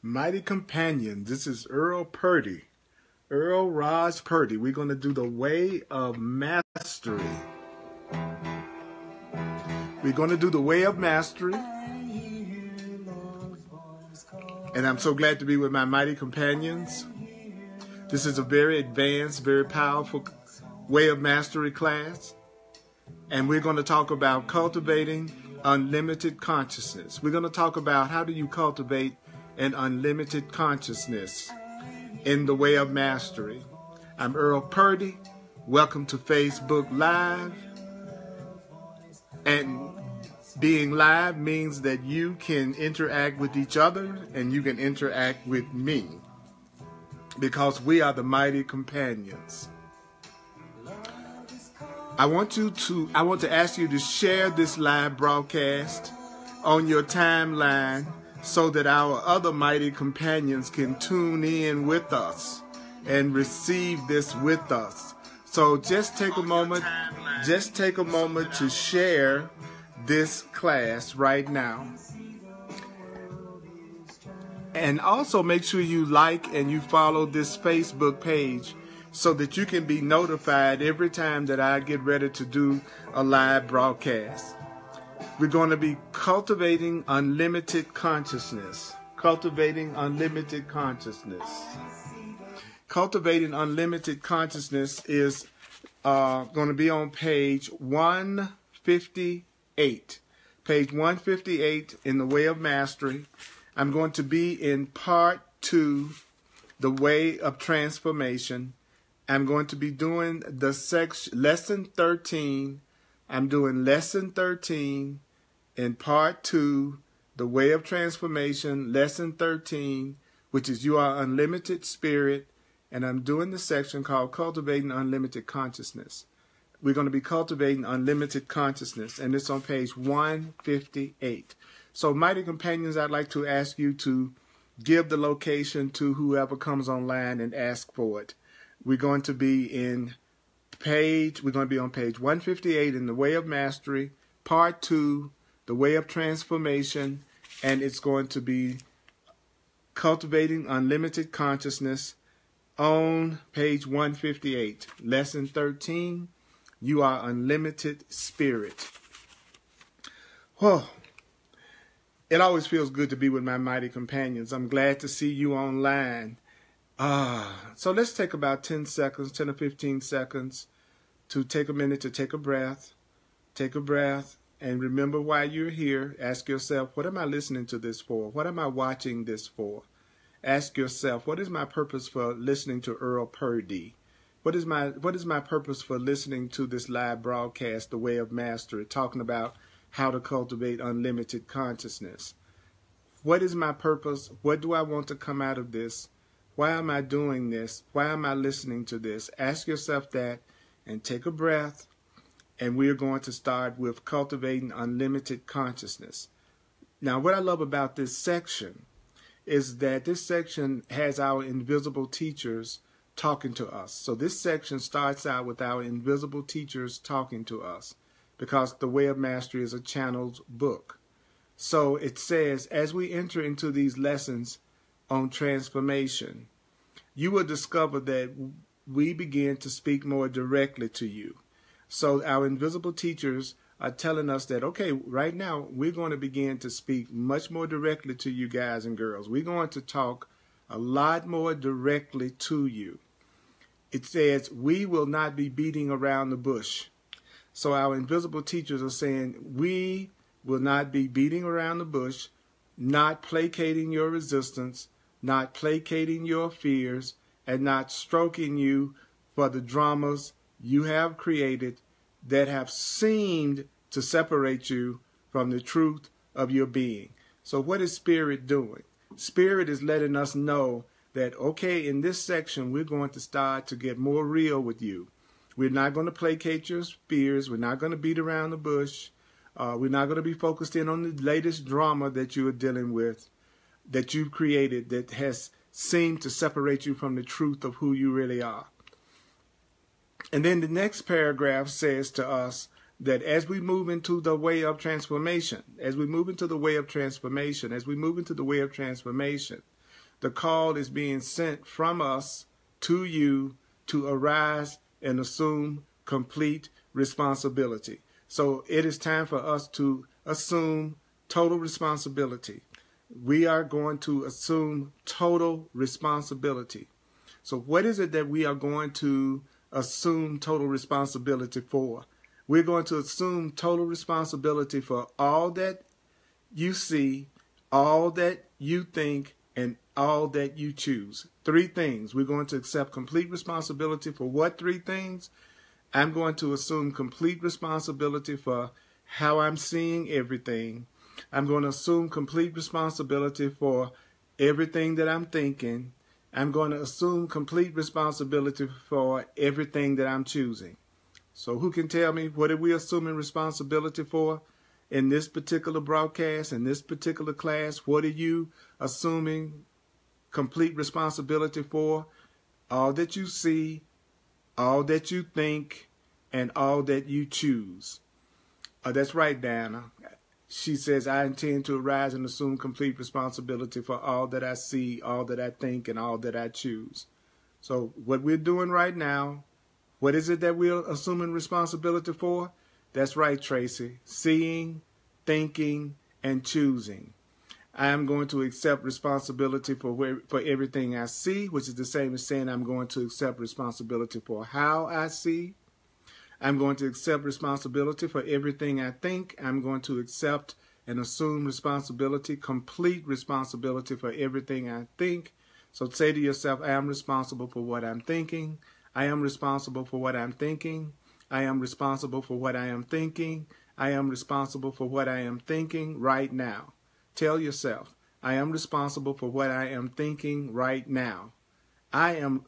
Mighty companion, this is Earl Purdy. Earl Raj Purdy. We're going to do the way of mastery. We're going to do the way of mastery. And I'm so glad to be with my mighty companions. This is a very advanced, very powerful way of mastery class. And we're going to talk about cultivating unlimited consciousness. We're going to talk about how do you cultivate an unlimited consciousness in the way of mastery. I'm Earl Purdy. Welcome to Facebook Live. And being live means that you can interact with each other and you can interact with me because we are the mighty companions. I want to ask you to share this live broadcast on your timeline so that our other mighty companions can tune in with us and receive this with us. So just take a moment to share this class right now. And also make sure you like and you follow this Facebook page so that you can be notified every time that I get ready to do a live broadcast. We're going to be cultivating unlimited consciousness. Cultivating unlimited consciousness. Cultivating unlimited consciousness is going to be on page 158. Page 158 in the Way of Mastery. I'm going to be in part 2, the Way of Transformation. I'm going to be doing the lesson 13. I'm doing lesson 13 in part 2, the Way of Transformation, lesson 13, which is You Are Unlimited Spirit. And I'm doing the section called Cultivating Unlimited Consciousness. We're going to be cultivating unlimited consciousness, and it's on page 158. So, mighty companions, I'd like to ask you to give the location to whoever comes online and ask for it. We're going to be on page 158 in the Way of Mastery, part 2, the Way of Transformation, and it's going to be Cultivating Unlimited Consciousness on page 158, lesson 13, You Are Unlimited Spirit. Whoa. It always feels good to be with my mighty companions. I'm glad to see you online. So let's take about 10 or 15 seconds to take a minute to take a breath. Take a breath and remember why you're here. Ask yourself, what am I listening to this for? What am I watching this for? Ask yourself, what is my purpose for listening to Earl Purdy? What is my purpose for listening to this live broadcast, The Way of Mastery, talking about how to cultivate unlimited consciousness? What is my purpose? What do I want to come out of this? Why am I doing this? Why am I listening to this? Ask yourself that and take a breath. And we're going to start with cultivating unlimited consciousness. Now, what I love about this section is that this section has our invisible teachers talking to us. So this section starts out with our invisible teachers talking to us because the Way of Mastery is a channeled book. So it says, as we enter into these lessons on transformation, you will discover that we begin to speak more directly to you. So our invisible teachers are telling us that, okay, right now we're going to begin to speak much more directly to you guys and girls. We're going to talk a lot more directly to you. It says we will not be beating around the bush. So our invisible teachers are saying we will not be beating around the bush, not placating your resistance, not placating your fears, and not stroking you for the dramas you have created that have seemed to separate you from the truth of your being. So what is Spirit doing? Spirit is letting us know that, okay, in this section, we're going to start to get more real with you. We're not going to placate your fears. We're not going to beat around the bush. We're not going to be focused in on the latest drama that you are dealing with, that you've created, that has seemed to separate you from the truth of who you really are. And then the next paragraph says to us that as we move into the way of transformation, The call is being sent from us to you to arise and assume complete responsibility. So it is time for us to assume total responsibility. We are going to assume total responsibility. So what is it that we are going to assume total responsibility for? We're going to assume total responsibility for all that you see, all that you think, and all that you choose. 3 things. We're going to accept complete responsibility for what 3 things? I'm going to assume complete responsibility for how I'm seeing everything. I'm going to assume complete responsibility for everything that I'm thinking. I'm going to assume complete responsibility for everything that I'm choosing. So who can tell me, what are we assuming responsibility for in this particular broadcast, in this particular class? What are you assuming complete responsibility for? All that you see, all that you think, and all that you choose. That's right, Diana. She says, I intend to arise and assume complete responsibility for all that I see, all that I think, and all that I choose. So what we're doing right now, what is it that we're assuming responsibility for? That's right, Tracy. Seeing, thinking, and choosing. I am going to accept responsibility for everything I see, which is the same as saying I'm going to accept responsibility for how I see. I'm going to accept responsibility for everything I think. I'm going to accept and assume responsibility, complete responsibility for everything I think. So say to yourself, I am responsible for what I'm thinking. I am responsible for what I'm thinking. I am responsible for what I am thinking. I am responsible for what I am thinking right now. Tell yourself, I am responsible for what I am thinking right now. I am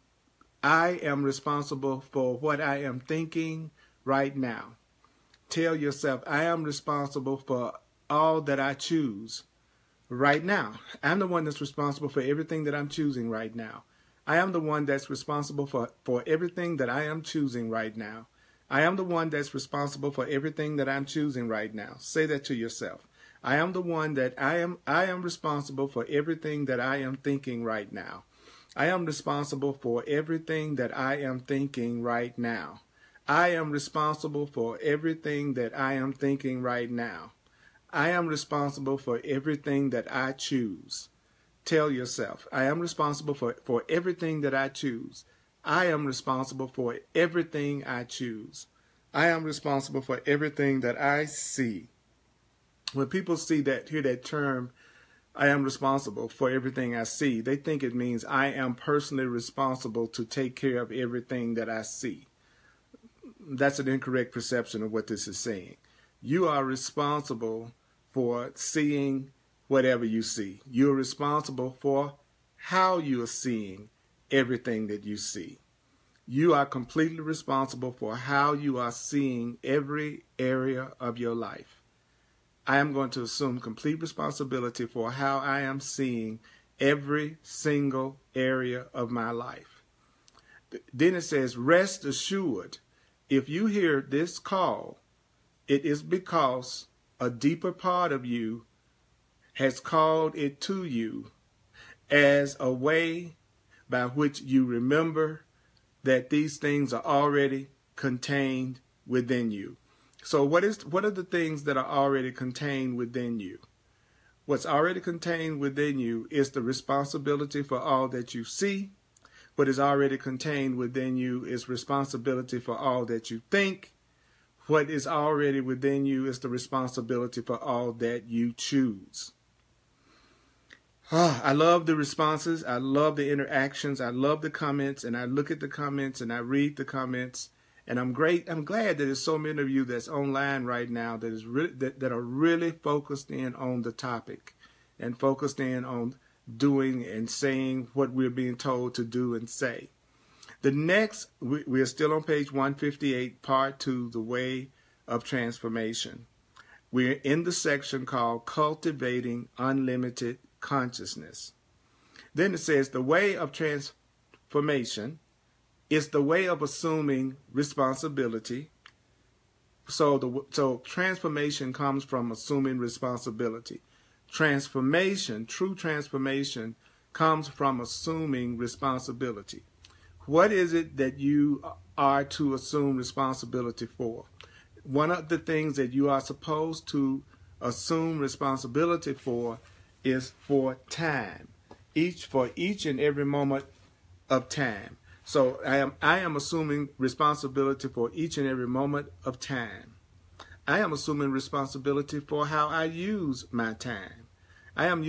responsible for what I am thinking right now. Tell yourself, I am responsible for all that I choose right now. I'm the one that's responsible for everything that I'm choosing right now. I am the one that's responsible for everything that I am choosing right now. I am the one that's responsible for everything that I'm choosing right now. Say that to yourself. I am the one that I am responsible for everything that I am thinking right now. I am responsible for everything that I am thinking right now. I am responsible for everything that I am thinking right now. I am responsible for everything that I choose. Tell yourself, I am responsible for everything that I choose. I am responsible for everything I choose. I am responsible for everything that I see. When people hear that term, I am responsible for everything I see, they think it means I am personally responsible to take care of everything that I see. That's an incorrect perception of what this is saying. You are responsible for seeing whatever you see. You're responsible for how you are seeing everything that you see. You are completely responsible for how you are seeing every area of your life. I am going to assume complete responsibility for how I am seeing every single area of my life. Then it says, rest assured, if you hear this call, it is because a deeper part of you has called it to you as a way by which you remember that these things are already contained within you. So what are the things that are already contained within you? What's already contained within you is the responsibility for all that you see. What is already contained within you is responsibility for all that you think. What is already within you is the responsibility for all that you choose. I love the responses. I love the interactions. I love the comments, and I look at the comments and I read the comments. And I'm glad that there's so many of you that's online right now that are really focused in on the topic and focused in on doing and saying what we're being told to do and say. The next, we are still on page 158, part 2, the way of transformation. We're in the section called Cultivating Unlimited Consciousness. Then it says the way of transformation is the way of assuming responsibility. So transformation comes from assuming responsibility. Transformation, true transformation, comes from assuming responsibility. What is it that you are to assume responsibility for? One of the things that you are supposed to assume responsibility for is for time. For each and every moment of time. So I am assuming responsibility for each and every moment of time. I am assuming responsibility for how I use my time. I am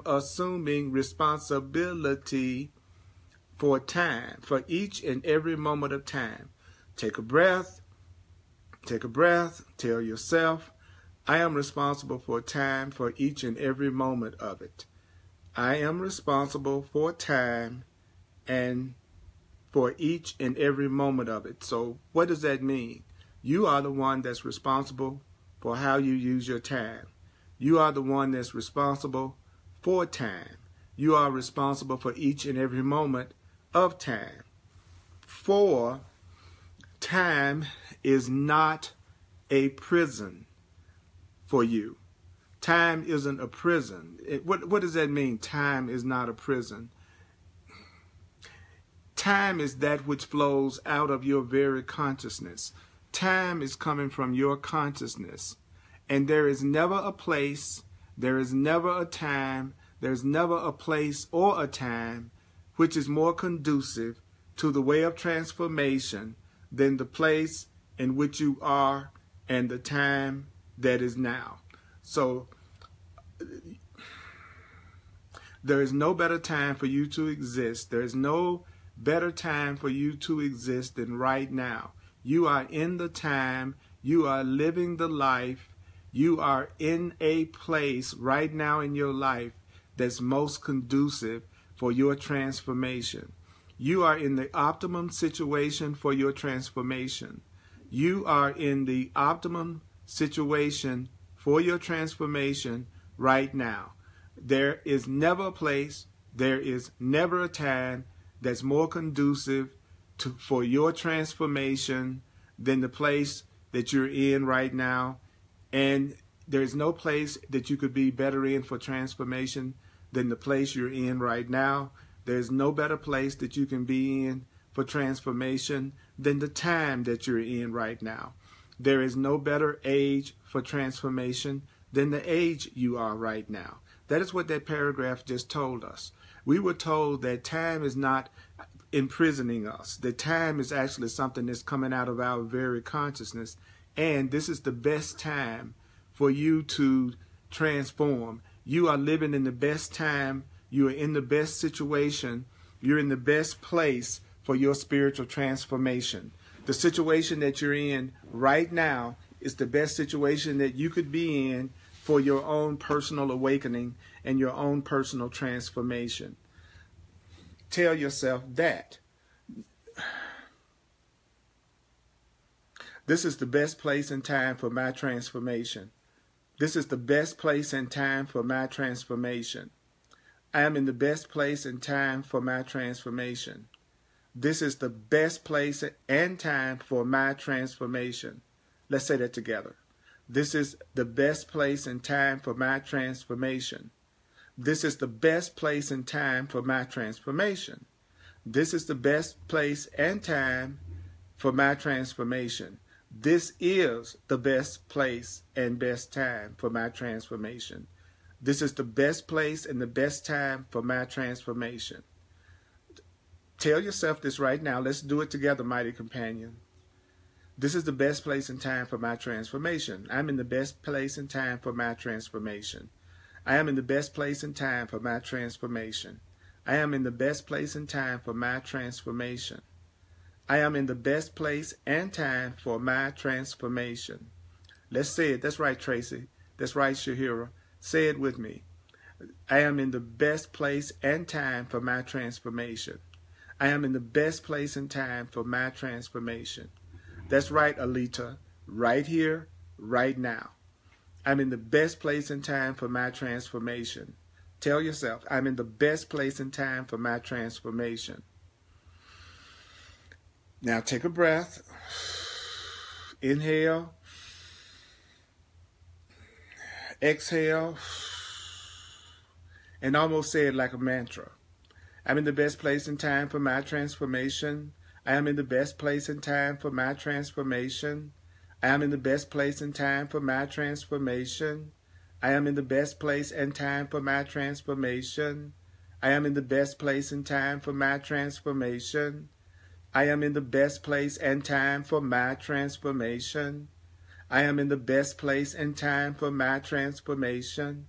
assuming responsibility for time, for each and every moment of time. Take a breath, tell yourself, I am responsible for time for each and every moment of it. I am responsible for time and for each and every moment of it. So what does that mean? You are the one that's responsible for how you use your time. You are the one that's responsible for time. You are responsible for each and every moment of time. For time is not a prison for you. Time isn't a prison. What does that mean? Time is not a prison. Time is that which flows out of your very consciousness. Time is coming from your consciousness. And there is never a place, there is never a time, there's never a place or a time which is more conducive to the way of transformation than the place in which you are and the time that is now. So there is no better time for you to exist. There is no better time for you to exist than right now. You are in the time. You are living the life. You are in a place right now in your life that's most conducive for your transformation. You are in the optimum situation for your transformation. You are in the optimum situation for your transformation right now. There is never a place, there is never a time that's more conducive for your transformation than the place that you're in right now. And there's no place that you could be better in for transformation than the place you're in right now. There's no better place that you can be in for transformation than the time that you're in right now. There is no better age for transformation than the age you are right now. That is what that paragraph just told us. We were told that time is not imprisoning us. That time is actually something that's coming out of our very consciousness. And this is the best time for you to transform. You are living in the best time. You are in the best situation. You're in the best place for your spiritual transformation. The situation that you're in right now is the best situation that you could be in for your own personal awakening and your own personal transformation. Tell yourself that. This is the best place and time for my transformation. This is the best place and time for my transformation. I am in the best place and time for my transformation. This is the best place and time for my transformation. Let's say that together. This is the best place and time for my transformation. This is the best place and time for my transformation. This is the best place and time for my transformation. This is the best place and best time for my transformation. This is the best place and the best time for my transformation. Tell yourself this right now. Let's do it together, mighty companion. This is the best place and time for my transformation. I'm in the best place and time for my transformation. I am in the best place and time for my transformation. I am in the best place and time for my transformation. I am in the best place and time for my transformation. Let's say it. That's right, Tracy. That's right, Shahira. Say it with me. I am in the best place and time for my transformation. I am in the best place and time for my transformation. That's right, Alita. Right here, right now. I'm in the best place and time for my transformation. Tell yourself, I'm in the best place and time for my transformation. Now take a breath. Inhale. Exhale. and almost say it like a mantra. I'm in the best place and time for my transformation. I am in the best place and time for my transformation. I am in the best place and time for my transformation. I am in the best place and time for my transformation. I am in the best place and time for my transformation. I am in the best place and time for my transformation. I am in the best place and time for my transformation.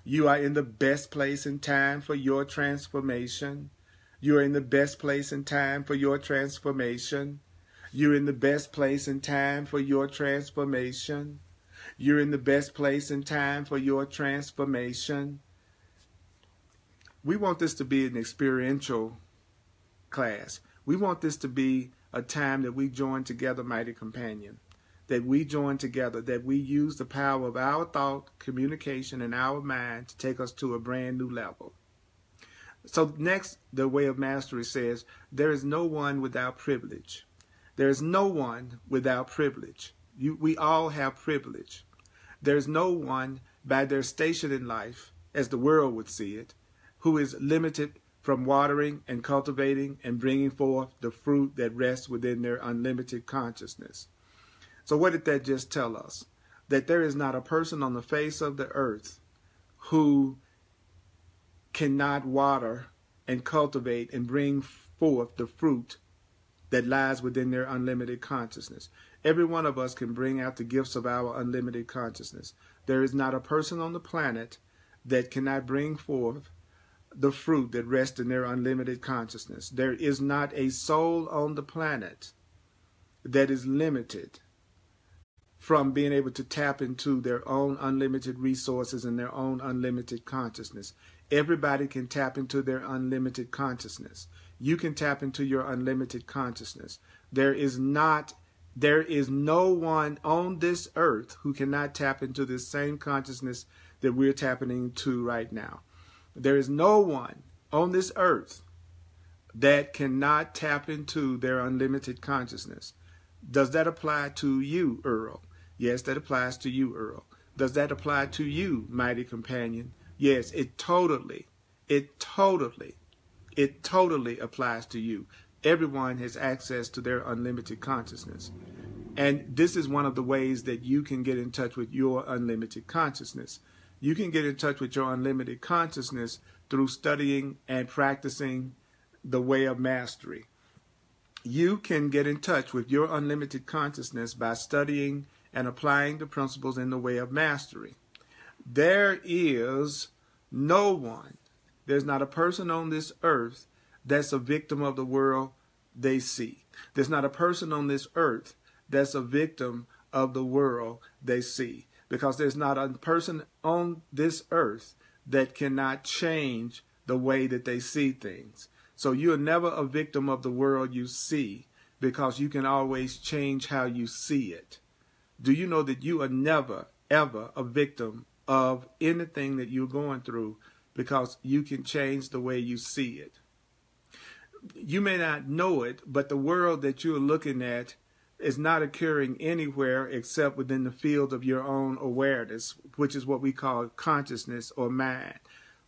You are in the best place and time for your transformation. You are in the best place and time for your transformation. You're in the best place and time for your transformation. You're in the best place and time for your transformation. We want this to be an experiential class. We want this to be a time that we join together, mighty companion. That we join together, that we use the power of our thought, communication, and our mind to take us to a brand new level. So next, the way of mastery says, there is no one without privilege. There is no one without privilege. We all have privilege. There is no one by their station in life, as the world would see it, who is limited from watering and cultivating and bringing forth the fruit that rests within their unlimited consciousness. So what did that just tell us? That there is not a person on the face of the earth who cannot water and cultivate and bring forth the fruit that lies within their unlimited consciousness. Every one of us can bring out the gifts of our unlimited consciousness. There is not a person on the planet that cannot bring forth the fruit that rests in their unlimited consciousness. There is not a soul on the planet that is limited from being able to tap into their own unlimited resources and their own unlimited consciousness. Everybody can tap into their unlimited consciousness. You can tap into your unlimited consciousness. There is no one on this earth who cannot tap into this same consciousness that we're tapping into right now. There is no one on this earth that cannot tap into their unlimited consciousness. Does that apply to you, Earl? Yes, that applies to you, Earl. Does that apply to you, mighty companion? Yes, it totally applies to you. Everyone has access to their unlimited consciousness. And this is one of the ways that you can get in touch with your unlimited consciousness. You can get in touch with your unlimited consciousness through studying and practicing the way of mastery. You can get in touch with your unlimited consciousness by studying and applying the principles in the way of mastery. There is no one, there's not a person on this earth that's a victim of the world they see. There's not a person on this earth that's a victim of the world they see. Because there's not a person on this earth that cannot change the way that they see things. So you're never a victim of the world you see, because you can always change how you see it. Do you know that you are never, ever a victim of anything that you're going through, because you can change the way you see it? You may not know it, but the world that you're looking at is not occurring anywhere except within the field of your own awareness, which is what we call consciousness or mind.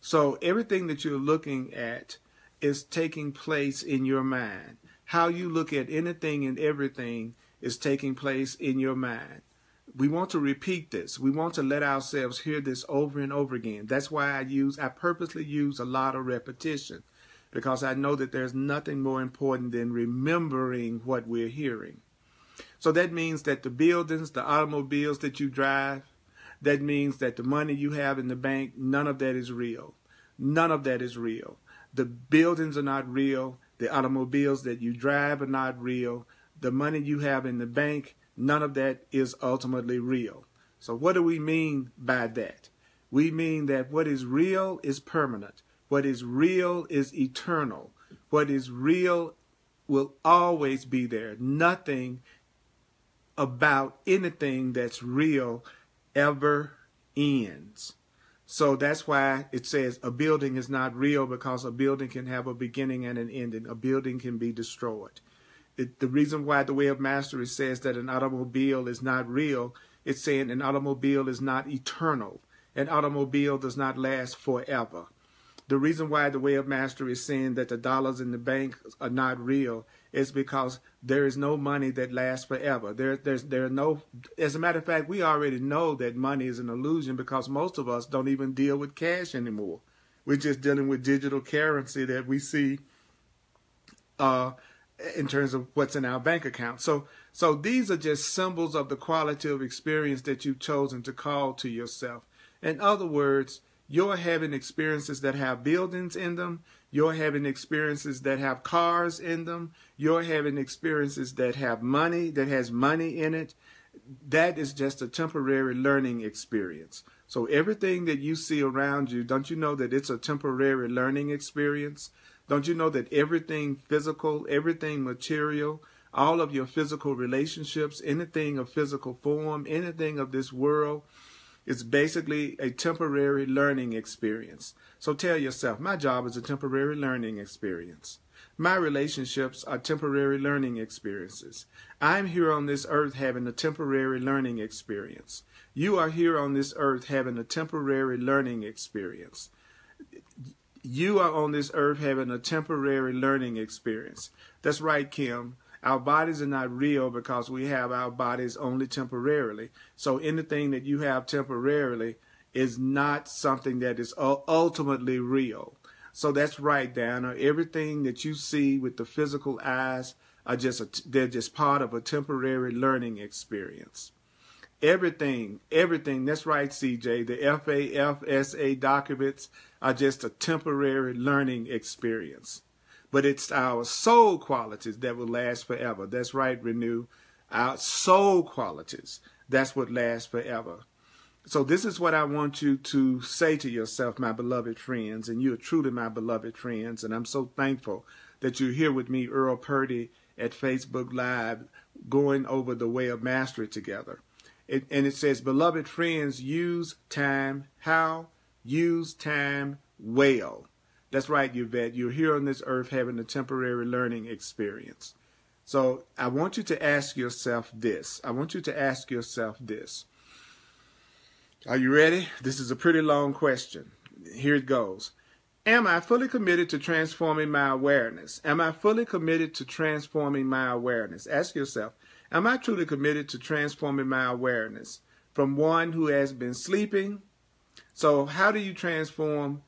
So everything that you're looking at is taking place in your mind. How you look at anything and everything is taking place in your mind. We want to repeat this. We want to let ourselves hear this over and over again. That's why I purposely use a lot of repetition, because I know that there's nothing more important than remembering what we're hearing. So that means that the buildings, the automobiles that you drive, that means that the money you have in the bank, none of that is real. None of that is real. The buildings are not real. The automobiles that you drive are not real. The money you have in the bank, none of that is ultimately real. So what do we mean by that? We mean that what is real is permanent. What is real is eternal. What is real will always be there. Nothing about anything that's real ever ends. So that's why it says a building is not real, because a building can have a beginning and an ending. A building can be destroyed. The reason why the way of mastery says that an automobile is not real, it's saying an automobile is not eternal. An automobile does not last forever. The reason why the way of mastery is saying that the dollars in the bank are not real is because there is no money that lasts forever. There are no, as a matter of fact, we already know that money is an illusion because most of us don't even deal with cash anymore. We're just dealing with digital currency that we see in terms of what's in our bank account. So these are just symbols of the quality of experience that you've chosen to call to yourself. In other words, you're having experiences that have buildings in them. You're having experiences that have cars in them. You're having experiences that have money, that has money in it. That is just a temporary learning experience. So everything that you see around you, don't you know that it's a temporary learning experience? Don't you know that everything physical, everything material, all of your physical relationships, anything of physical form, anything of this world, it's basically a temporary learning experience. So tell yourself, my job is a temporary learning experience. My relationships are temporary learning experiences. I'm here on this earth having a temporary learning experience. You are here on this earth having a temporary learning experience. You are on this earth having a temporary learning experience. That's right, Kim. Our bodies are not real because we have our bodies only temporarily. So anything that you have temporarily is not something that is ultimately real. So that's right, Dana. Everything that you see with the physical eyes are they're just part of a temporary learning experience. Everything, that's right, CJ. The FAFSA documents are just a temporary learning experience. But it's our soul qualities that will last forever. That's right, Renew. Our soul qualities, that's what lasts forever. So this is what I want you to say to yourself, my beloved friends, and you are truly my beloved friends, and I'm so thankful that you're here with me, Earl Purdy, at Facebook Live, going over the way of mastery together. And it says, beloved friends, use time how? Use time well. That's right, Yvette. You're here on this earth having a temporary learning experience. So I want you to ask yourself this. Are you ready? This is a pretty long question. Here it goes. Am I fully committed to transforming my awareness? Am I fully committed to transforming my awareness? Ask yourself, am I truly committed to transforming my awareness from one who has been sleeping? So how do you transform?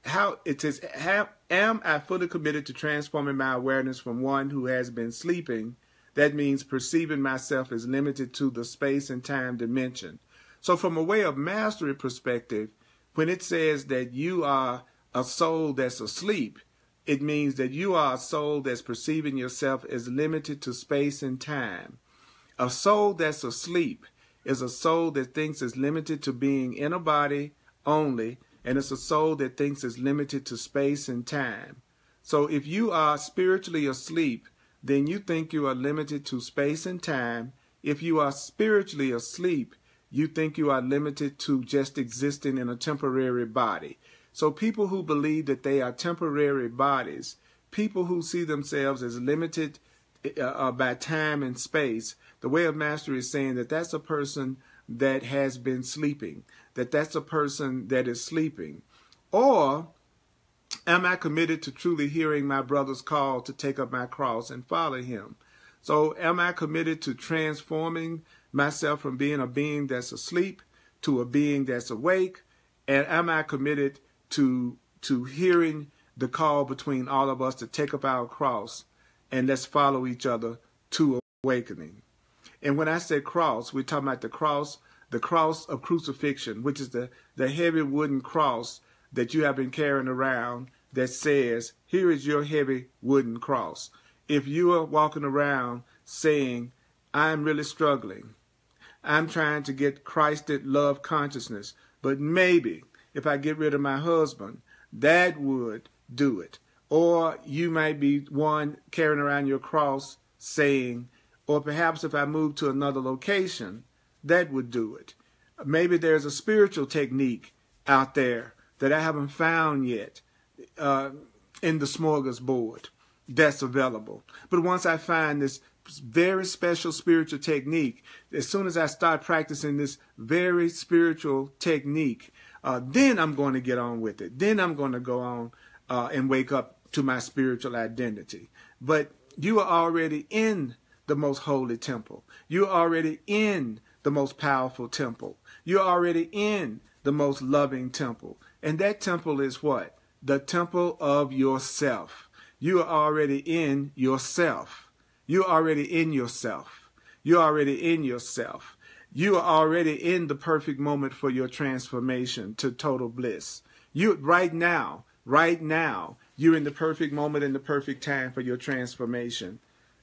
Am I fully committed to transforming my awareness from one who has been sleeping? That means perceiving myself as limited to the space and time dimension. So from a way of mastery perspective, when it says that you are a soul that's asleep, it means that you are a soul that's perceiving yourself as limited to space and time. A soul that's asleep is a soul that thinks is limited to being in a body only, and it's a soul that thinks is limited to space and time. So if you are spiritually asleep, then you think you are limited to space and time. If you are spiritually asleep, you think you are limited to just existing in a temporary body. So people who believe that they are temporary bodies, people who see themselves as limited by time and space, the way of mastery is saying that that's a person that has been sleeping, that's a person that is sleeping. Or am I committed to truly hearing my brother's call to take up my cross and follow him? So am I committed to transforming myself from being a being that's asleep to a being that's awake? And am I committed to hearing the call between all of us to take up our cross and let's follow each other to awakening? And when I say cross, we're talking about the cross of crucifixion, which is the heavy wooden cross that you have been carrying around that says, here is your heavy wooden cross. If you are walking around saying, I'm really struggling, I'm trying to get Christed love consciousness, but maybe if I get rid of my husband, that would do it. Or you might be one carrying around your cross saying, or perhaps if I move to another location, that would do it. Maybe there's a spiritual technique out there that I haven't found yet in the smorgasbord that's available. But once I find this very special spiritual technique, as soon as I start practicing this very spiritual technique, then I'm going to get on with it. Then I'm going to go on and wake up to my spiritual identity. But you are already in the most holy temple. You're already in the most powerful temple. You're already in the most loving temple. And that temple is what? The temple of yourself. You are already in yourself. You're already in yourself. You're already in yourself. You are already in the perfect moment for your transformation to total bliss. You right now, you're in the perfect moment and the perfect time for your transformation.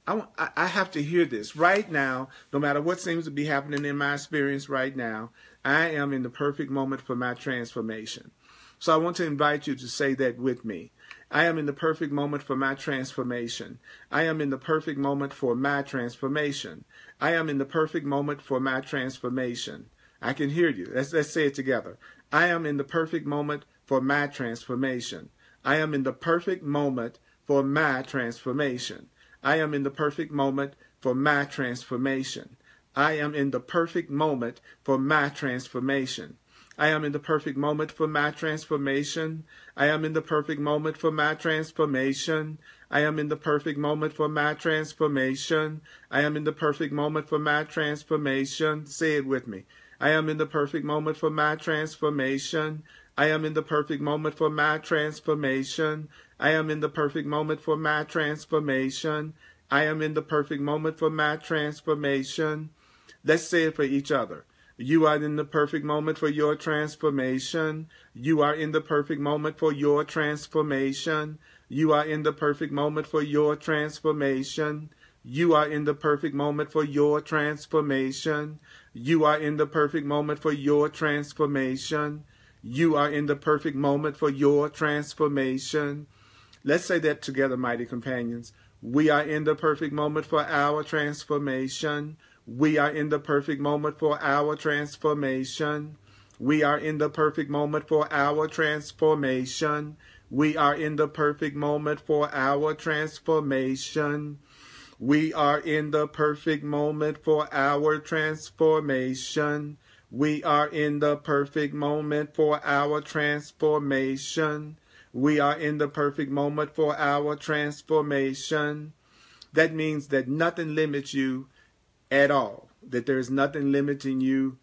I have to hear this right now. No matter what seems to be happening in my experience right now, I am in the perfect moment for my transformation. So I want to invite you to say that with me. I am in the perfect moment for my transformation. I am in the perfect moment for my transformation. I am in the perfect moment for my transformation. I can hear you. Let's say it together. I am in the perfect moment for my transformation. I am in the perfect moment for my transformation. I am in the perfect moment for my transformation. I am in the perfect moment for my transformation. I am in the perfect moment for my transformation. I am in the perfect moment for my transformation. I am in the perfect moment for my transformation. I am in the perfect moment for my transformation. Say it with me. I am in the perfect moment for my transformation. I am in the perfect moment for my transformation. I am in the perfect moment for my transformation. I am in the perfect moment for my transformation. Let's say it for each other. You are in the perfect moment for your transformation. You are in the perfect moment for your transformation. You are in the perfect moment for your transformation. You are in the perfect moment for your transformation. You are in the perfect moment for your transformation. You are in the perfect moment for your transformation. Let's say that together, mighty companions. We are in the perfect moment for our transformation. We are in the perfect moment for our transformation. We are in the perfect moment for our transformation. We are in the perfect moment for our transformation. We are in the perfect moment for our transformation. We are in the perfect moment for our transformation. We are in the perfect moment for our transformation. That means that nothing limits you at all. That there is nothing limiting you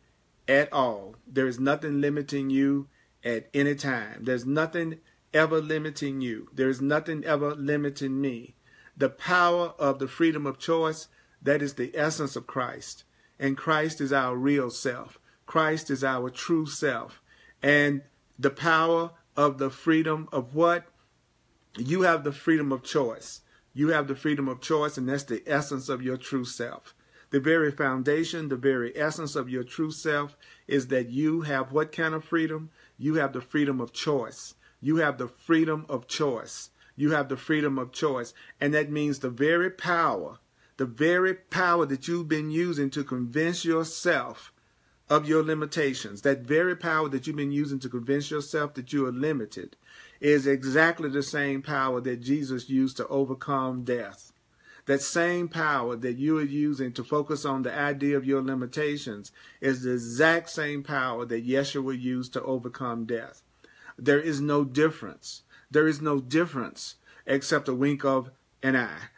at all. There is nothing limiting you at any time. There's nothing ever limiting you. There is nothing ever limiting me. The power of the freedom of choice, that is the essence of Christ. And Christ is our real self. Christ is our true self. And the power of the freedom of what? You have the freedom of choice. You have the freedom of choice, and that's the essence of your true self. The very foundation, the very essence of your true self is that you have what kind of freedom? You have the freedom of choice. You have the freedom of choice. You have the freedom of choice. And that means the very power that you've been using to convince yourself of your limitations, that very power that you've been using to convince yourself that you are limited, is exactly the same power that Jesus used to overcome death. That same power that you are using to focus on the idea of your limitations is the exact same power that Yeshua used to overcome death. There is no difference. There is no difference except a wink of an eye,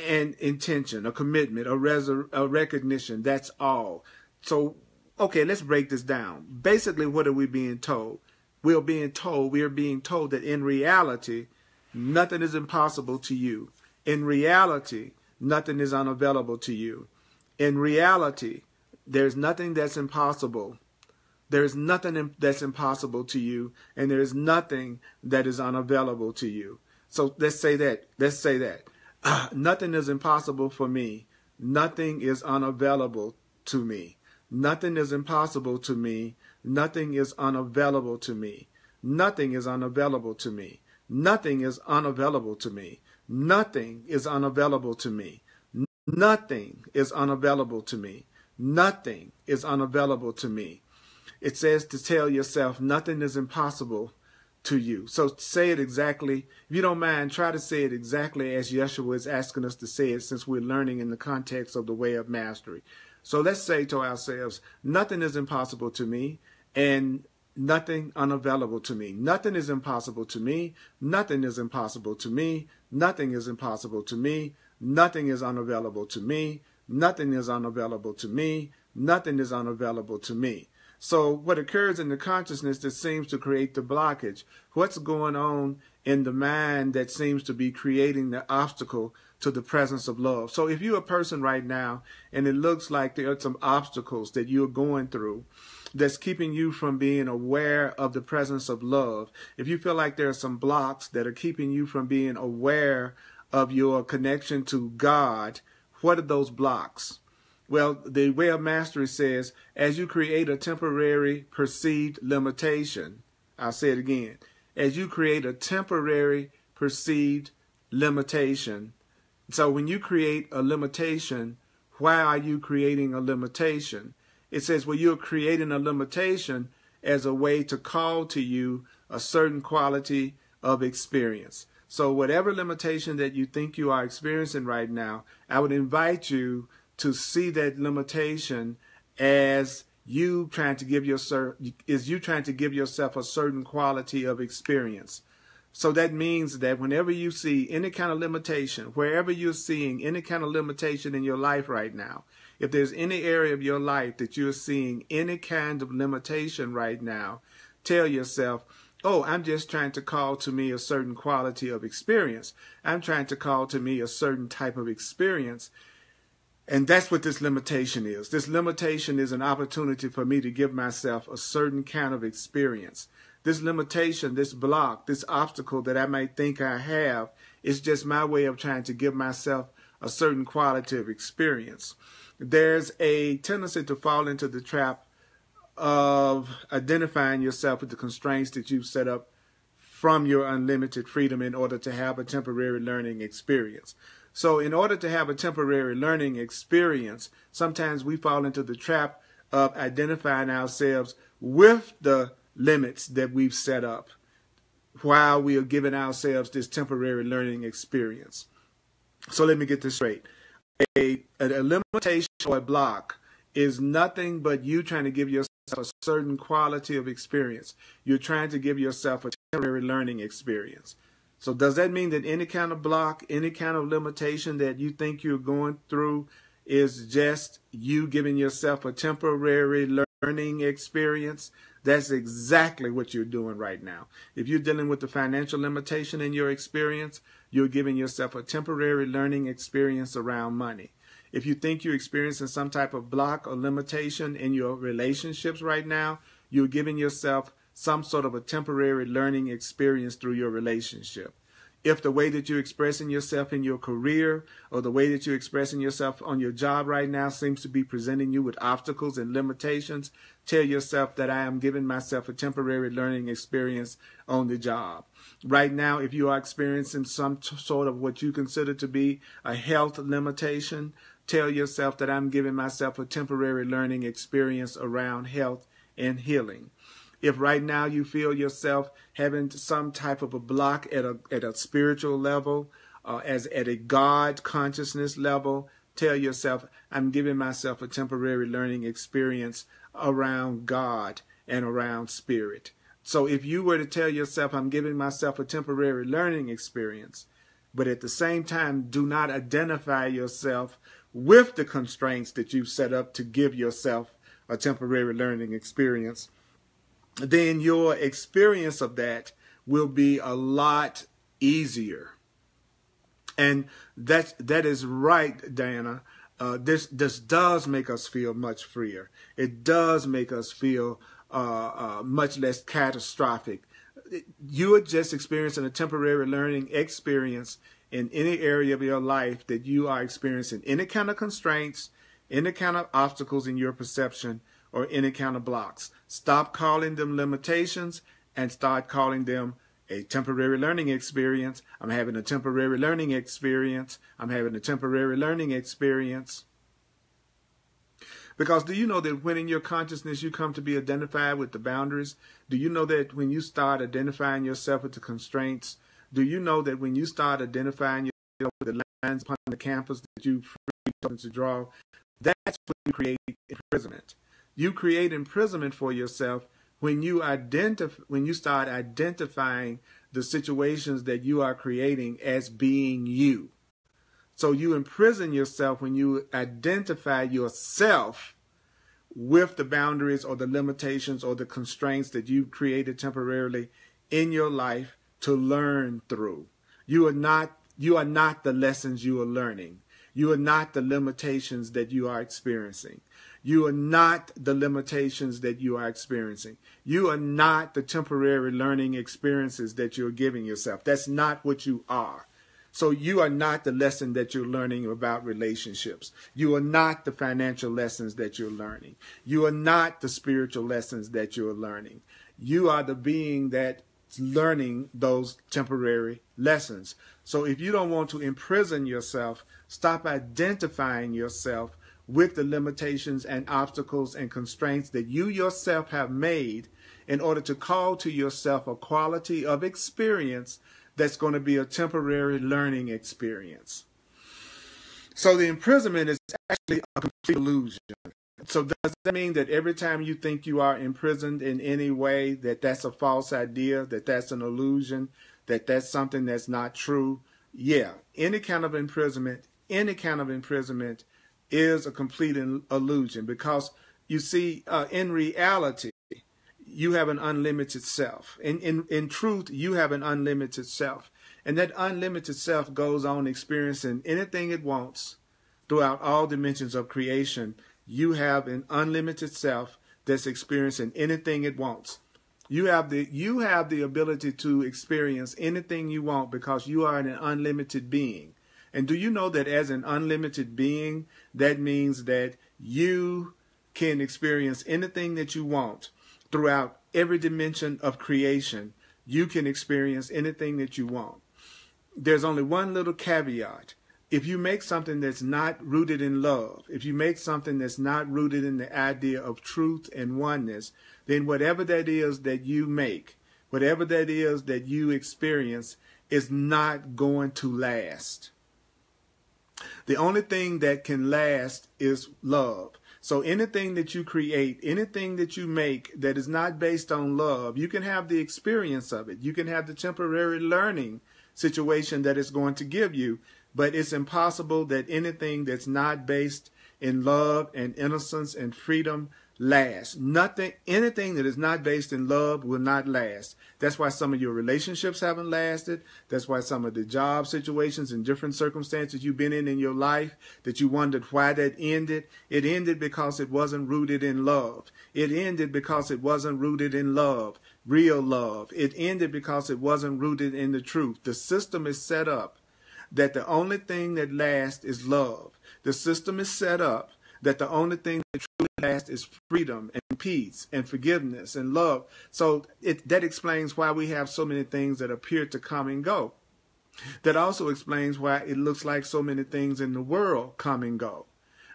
an intention, a commitment, a recognition. That's all. So, okay, let's break this down. Basically, what are we being told? We are being told that in reality, nothing is impossible to you. In reality, nothing is unavailable to you. In reality, there's nothing that's impossible. There's nothing that's impossible to you, and there's nothing that is unavailable to you. So let's say that. Let's say that. Nothing is impossible for me. Nothing is unavailable to me. Nothing is impossible to me. Nothing is unavailable to me. Nothing is unavailable to me. Nothing is unavailable to me. Nothing is unavailable to me. Nothing is unavailable to me. Nothing is unavailable to me. It says to tell yourself nothing is impossible to you. So say it exactly. If you don't mind, try to say it exactly as Yeshua is asking us to say it, since we're learning in the context of the way of mastery. So let's say to ourselves, nothing is impossible to me. And nothing unavailable to me. Nothing is impossible to me. Nothing is impossible to me. Nothing is impossible to me. Nothing is unavailable to me. Nothing is unavailable to me. Nothing is unavailable to me. So what occurs in the consciousness that seems to create the blockage? What's going on in the mind that seems to be creating the obstacle to the presence of love? So if you're a person right now and it looks like there are some obstacles that you're going through that's keeping you from being aware of the presence of love, if you feel like there are some blocks that are keeping you from being aware of your connection to God, what are those blocks? Well, the Way of Mastery says, as you create a temporary perceived limitation, I'll say it again, as you create a temporary perceived limitation. So when you create a limitation, why are you creating a limitation? It says, well, you're creating a limitation as a way to call to you a certain quality of experience. So whatever limitation that you think you are experiencing right now, I would invite you to see that limitation as you trying to give yourself a certain quality of experience. So that means that whenever you see any kind of limitation, wherever you're seeing any kind of limitation in your life right now, if there's any area of your life that you're seeing any kind of limitation right now, tell yourself, oh, I'm just trying to call to me a certain quality of experience. I'm trying to call to me a certain type of experience. And that's what this limitation is. This limitation is an opportunity for me to give myself a certain kind of experience. This limitation, this block, this obstacle that I might think I have is just my way of trying to give myself a certain quality of experience. There's a tendency to fall into the trap of identifying yourself with the constraints that you've set up from your unlimited freedom in order to have a temporary learning experience. So in order to have a temporary learning experience, sometimes we fall into the trap of identifying ourselves with the limits that we've set up while we are giving ourselves this temporary learning experience. So let me get this straight. A limitation or a block is nothing but you trying to give yourself a certain quality of experience. You're trying to give yourself a temporary learning experience. So does that mean that any kind of block, any kind of limitation that you think you're going through is just you giving yourself a temporary learning experience? That's exactly what you're doing right now. If you're dealing with the financial limitation in your experience, you're giving yourself a temporary learning experience around money. If you think you're experiencing some type of block or limitation in your relationships right now, you're giving yourself some sort of a temporary learning experience through your relationship. If the way that you're expressing yourself in your career or the way that you're expressing yourself on your job right now seems to be presenting you with obstacles and limitations, tell yourself that I am giving myself a temporary learning experience on the job. Right now, if you are experiencing some sort of what you consider to be a health limitation, tell yourself that I'm giving myself a temporary learning experience around health and healing. If right now you feel yourself having some type of a block at a spiritual level, at a God consciousness level, tell yourself, I'm giving myself a temporary learning experience around God and around spirit. So if you were to tell yourself, I'm giving myself a temporary learning experience, but at the same time, do not identify yourself with the constraints that you've set up to give yourself a temporary learning experience, then your experience of that will be a lot easier. And that is right, Diana. This does make us feel much freer. It does make us feel much less catastrophic. You are just experiencing a temporary learning experience in any area of your life that you are experiencing any kind of constraints, any kind of obstacles in your perception, or any kind of blocks. Stop calling them limitations and start calling them a temporary learning experience. I'm having a temporary learning experience. I'm having a temporary learning experience. Because do you know that when in your consciousness you come to be identified with the boundaries? Do you know that when you start identifying yourself with the constraints? Do you know that when you start identifying yourself with the lines upon the canvas that you free to draw, that's when you create imprisonment. You create imprisonment for yourself when you start identifying the situations that you are creating as being you. So you imprison yourself when you identify yourself with the boundaries or the limitations or the constraints that you've created temporarily in your life to learn through. You are not the lessons you are learning. You are not the limitations that you are experiencing. You are not the limitations that you are experiencing. You are not the temporary learning experiences that you're giving yourself. That's not what you are. So you are not the lesson that you're learning about relationships. You are not the financial lessons that you're learning. You are not the spiritual lessons that you're learning. You are the being that's learning those temporary lessons. So if you don't want to imprison yourself, stop identifying yourself with the limitations and obstacles and constraints that you yourself have made in order to call to yourself a quality of experience that's going to be a temporary learning experience. So the imprisonment is actually a complete illusion. So does that mean that every time you think you are imprisoned in any way, that that's a false idea, that that's an illusion, that that's something that's not true? Yeah, any kind of imprisonment is a complete illusion, because you see, in reality, you have an unlimited self. In truth, you have an unlimited self. And that unlimited self goes on experiencing anything it wants throughout all dimensions of creation. You have an unlimited self that's experiencing anything it wants. You have the ability to experience anything you want because you are an unlimited being. And do you know that as an unlimited being, that means that you can experience anything that you want throughout every dimension of creation? You can experience anything that you want. There's only one little caveat. If you make something that's not rooted in love, if you make something that's not rooted in the idea of truth and oneness, then whatever that is that you make, whatever that is that you experience, is not going to last. The only thing that can last is love. So anything that you create, anything that you make that is not based on love, you can have the experience of it. You can have the temporary learning situation that it's going to give you, but it's impossible that anything that's not based in love and innocence and freedom lasts. Anything that is not based in love will not last. That's why some of your relationships haven't lasted. That's why some of the job situations and different circumstances you've been in your life that you wondered why that ended. It ended because it wasn't rooted in love. It ended because it wasn't rooted in love, real love. It ended because it wasn't rooted in the truth. The system is set up that the only thing that lasts is love. The system is set up that the only thing that truly lasts is freedom and peace and forgiveness and love. So that explains why we have so many things that appear to come and go. That also explains why it looks like so many things in the world come and go.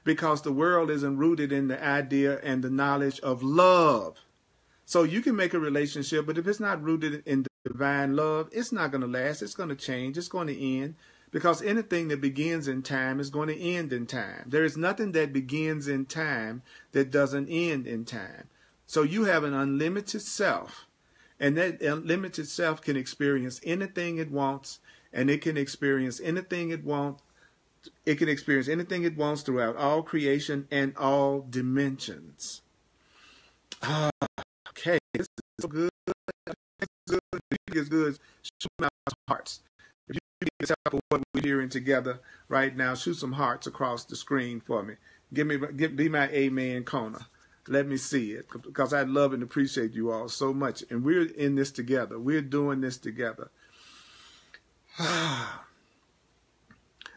Because the world isn't rooted in the idea and the knowledge of love. So you can make a relationship, but if it's not rooted in divine love, it's not going to last. It's going to change. It's going to end. Because anything that begins in time is going to end in time. There is nothing that begins in time that doesn't end in time. So you have an unlimited self. And that unlimited self can experience anything it wants. And it can experience anything it wants. It can experience anything it wants throughout all creation and all dimensions. Okay, this is so good. It's good. Shoot out hearts. If you give yourself for what we're hearing together right now, shoot some hearts across the screen for me. Be my amen corner. Let me see it, because I love and appreciate you all so much. And we're in this together. We're doing this together.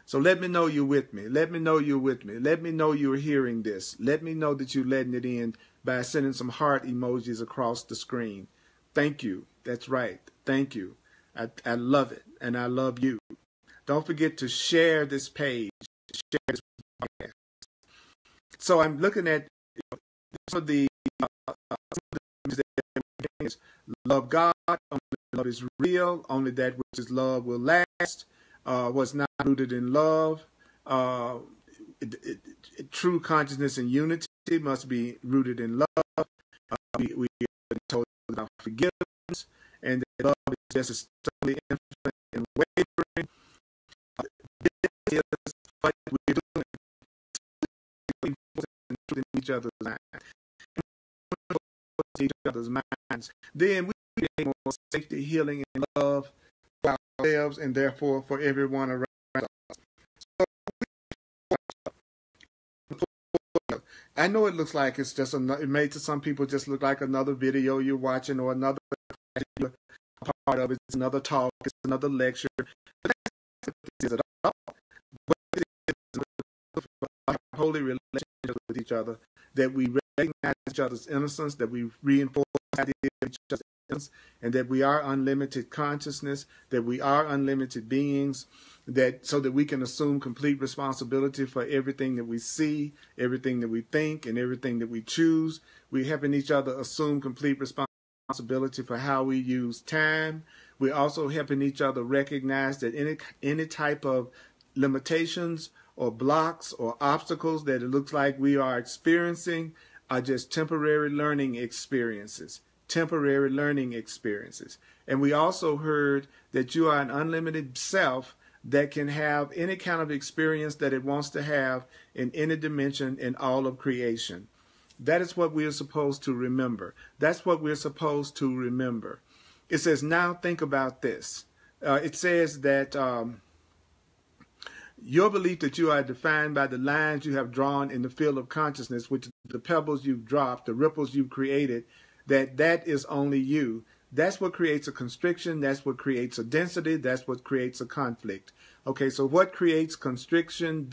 So let me know you're with me. Let me know you're with me. Let me know you're hearing this. Let me know that you're letting it in by sending some heart emojis across the screen. Thank you. That's right. Thank you. I love it, and I love you. Don't forget to share this page, share this podcast. So I'm looking at some of the things. Love God, only love is real, only that which is love will last. What's not rooted in love, true consciousness and unity must be rooted in love. We are told without forgiveness, and that love is just extremely infinite and wavering. This is what we're doing in each other's minds. Each other's minds. Then we create more safety, healing, and love for ourselves, and therefore for everyone around us. So, I know it looks like it's just it may to some people just look like another video you're watching or another you're a part of. It's another talk. It's another lecture. But that's not what this is at all. What it is a holy relationship with each other, that we recognize each other's innocence, that we reinforce the idea of each other's innocence, and that we are unlimited consciousness, that we are unlimited beings, that so that we can assume complete responsibility for everything that we see, everything that we think, and everything that we choose. We're helping each other assume complete responsibility for how we use time. We're also helping each other recognize that any type of limitations or blocks or obstacles that it looks like we are experiencing are just temporary learning experiences. Temporary learning experiences. And we also heard that you are an unlimited self that can have any kind of experience that it wants to have in any dimension in all of creation. That is what we are supposed to remember. That's what we're supposed to remember. It says, now think about this. It says that your belief that you are defined by the lines you have drawn in the field of consciousness, which is the pebbles you've dropped, the ripples you've created, that is only you. That's what creates a constriction. That's what creates a density. That's what creates a conflict. Okay, so what creates constriction,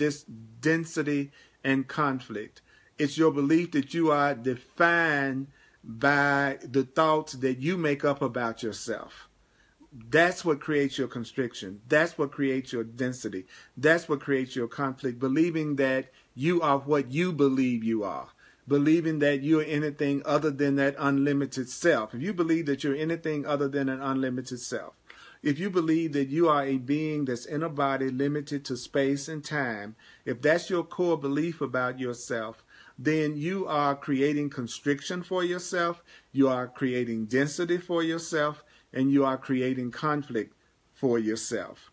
density, and conflict? It's your belief that you are defined by the thoughts that you make up about yourself. That's what creates your constriction. That's what creates your density. That's what creates your conflict. Believing that you are what you believe you are. Believing that you're anything other than that unlimited self. If you believe that you're anything other than an unlimited self. If you believe that you are a being that's in a body limited to space and time. If that's your core belief about yourself, then you are creating constriction for yourself. You are creating density for yourself. And you are creating conflict for yourself.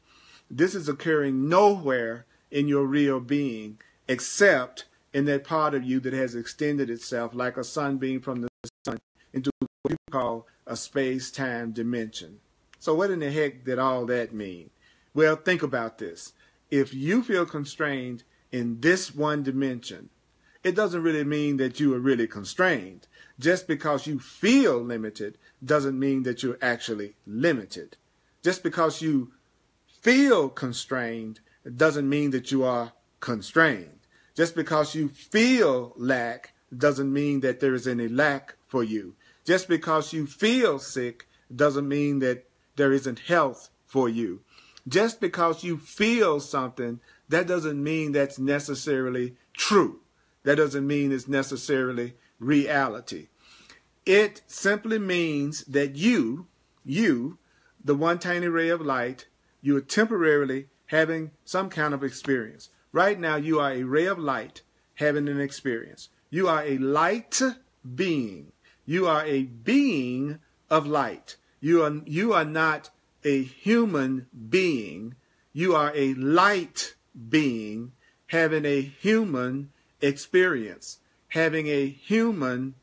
This is occurring nowhere in your real being except in that part of you that has extended itself like a sunbeam from the sun into what you call a space-time dimension. So what in the heck did all that mean? Well, think about this. If you feel constrained in this one dimension, it doesn't really mean that you are really constrained. Just because you feel limited doesn't mean that you're actually limited. Just because you feel constrained doesn't mean that you are constrained. Just because you feel lack doesn't mean that there is any lack for you. Just because you feel sick doesn't mean that there isn't health for you. Just because you feel something, that doesn't mean that's necessarily true. That doesn't mean it's necessarily reality. It simply means that you, the one tiny ray of light, you are temporarily having some kind of experience. Right now, you are a ray of light having an experience. You are a light being. You are a being of light. You are not a human being. You are a light being having a human experience, having a human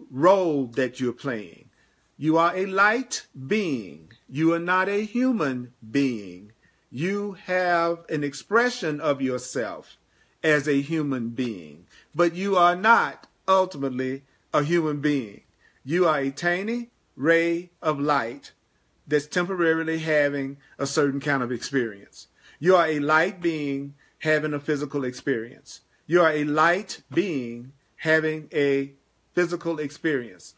role that you're playing. You are a light being. You are not a human being. You have an expression of yourself as a human being, but you are not ultimately a human being. You are a tiny ray of light that's temporarily having a certain kind of experience. You are a light being having a physical experience. You are a light being having a physical experience.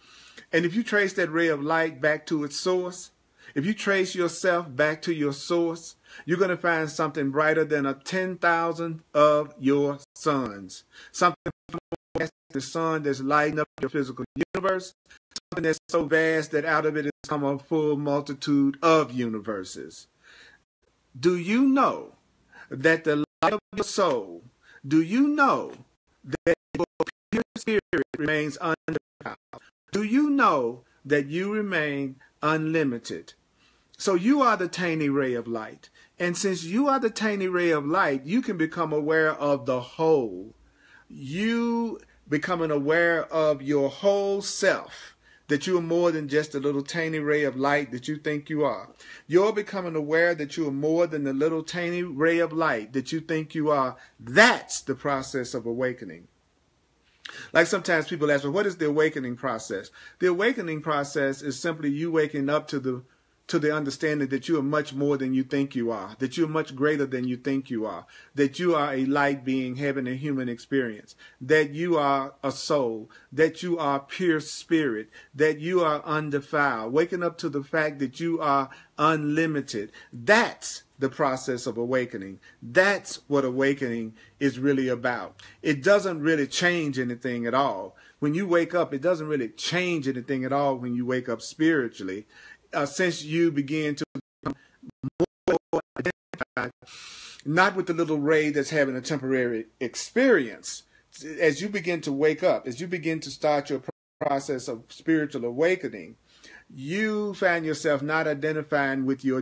And if you trace that ray of light back to its source, if you trace yourself back to your source, you're going to find something brighter than a 10,000 of your suns. Something from the sun that's lighting up your physical universe. Something that's so vast that out of it has come a full multitude of universes. Do you know that the light of your soul, do you know that your pure spirit remains undefiled? Do you know that you remain unlimited. So you are the tiny ray of light. And since you are the tiny ray of light, you can become aware of the whole. You becoming aware of your whole self, that you are more than just a little tiny ray of light that you think you are. You're becoming aware that you are more than the little tiny ray of light that you think you are. That's the process of awakening. Like sometimes people ask, well, what is the awakening process? The awakening process is simply you waking up to the understanding that you are much more than you think you are, that you are much greater than you think you are, that you are a light being having a human experience, that you are a soul, that you are pure spirit, that you are undefiled, waking up to the fact that you are unlimited. That's the process of awakening. That's what awakening is really about. It doesn't really change anything at all. When you wake up, it doesn't really change anything at all when you wake up spiritually. Since you begin to become more identified, not with the little ray that's having a temporary experience. As you begin to wake up, as you begin to start your process of spiritual awakening, you find yourself not identifying with your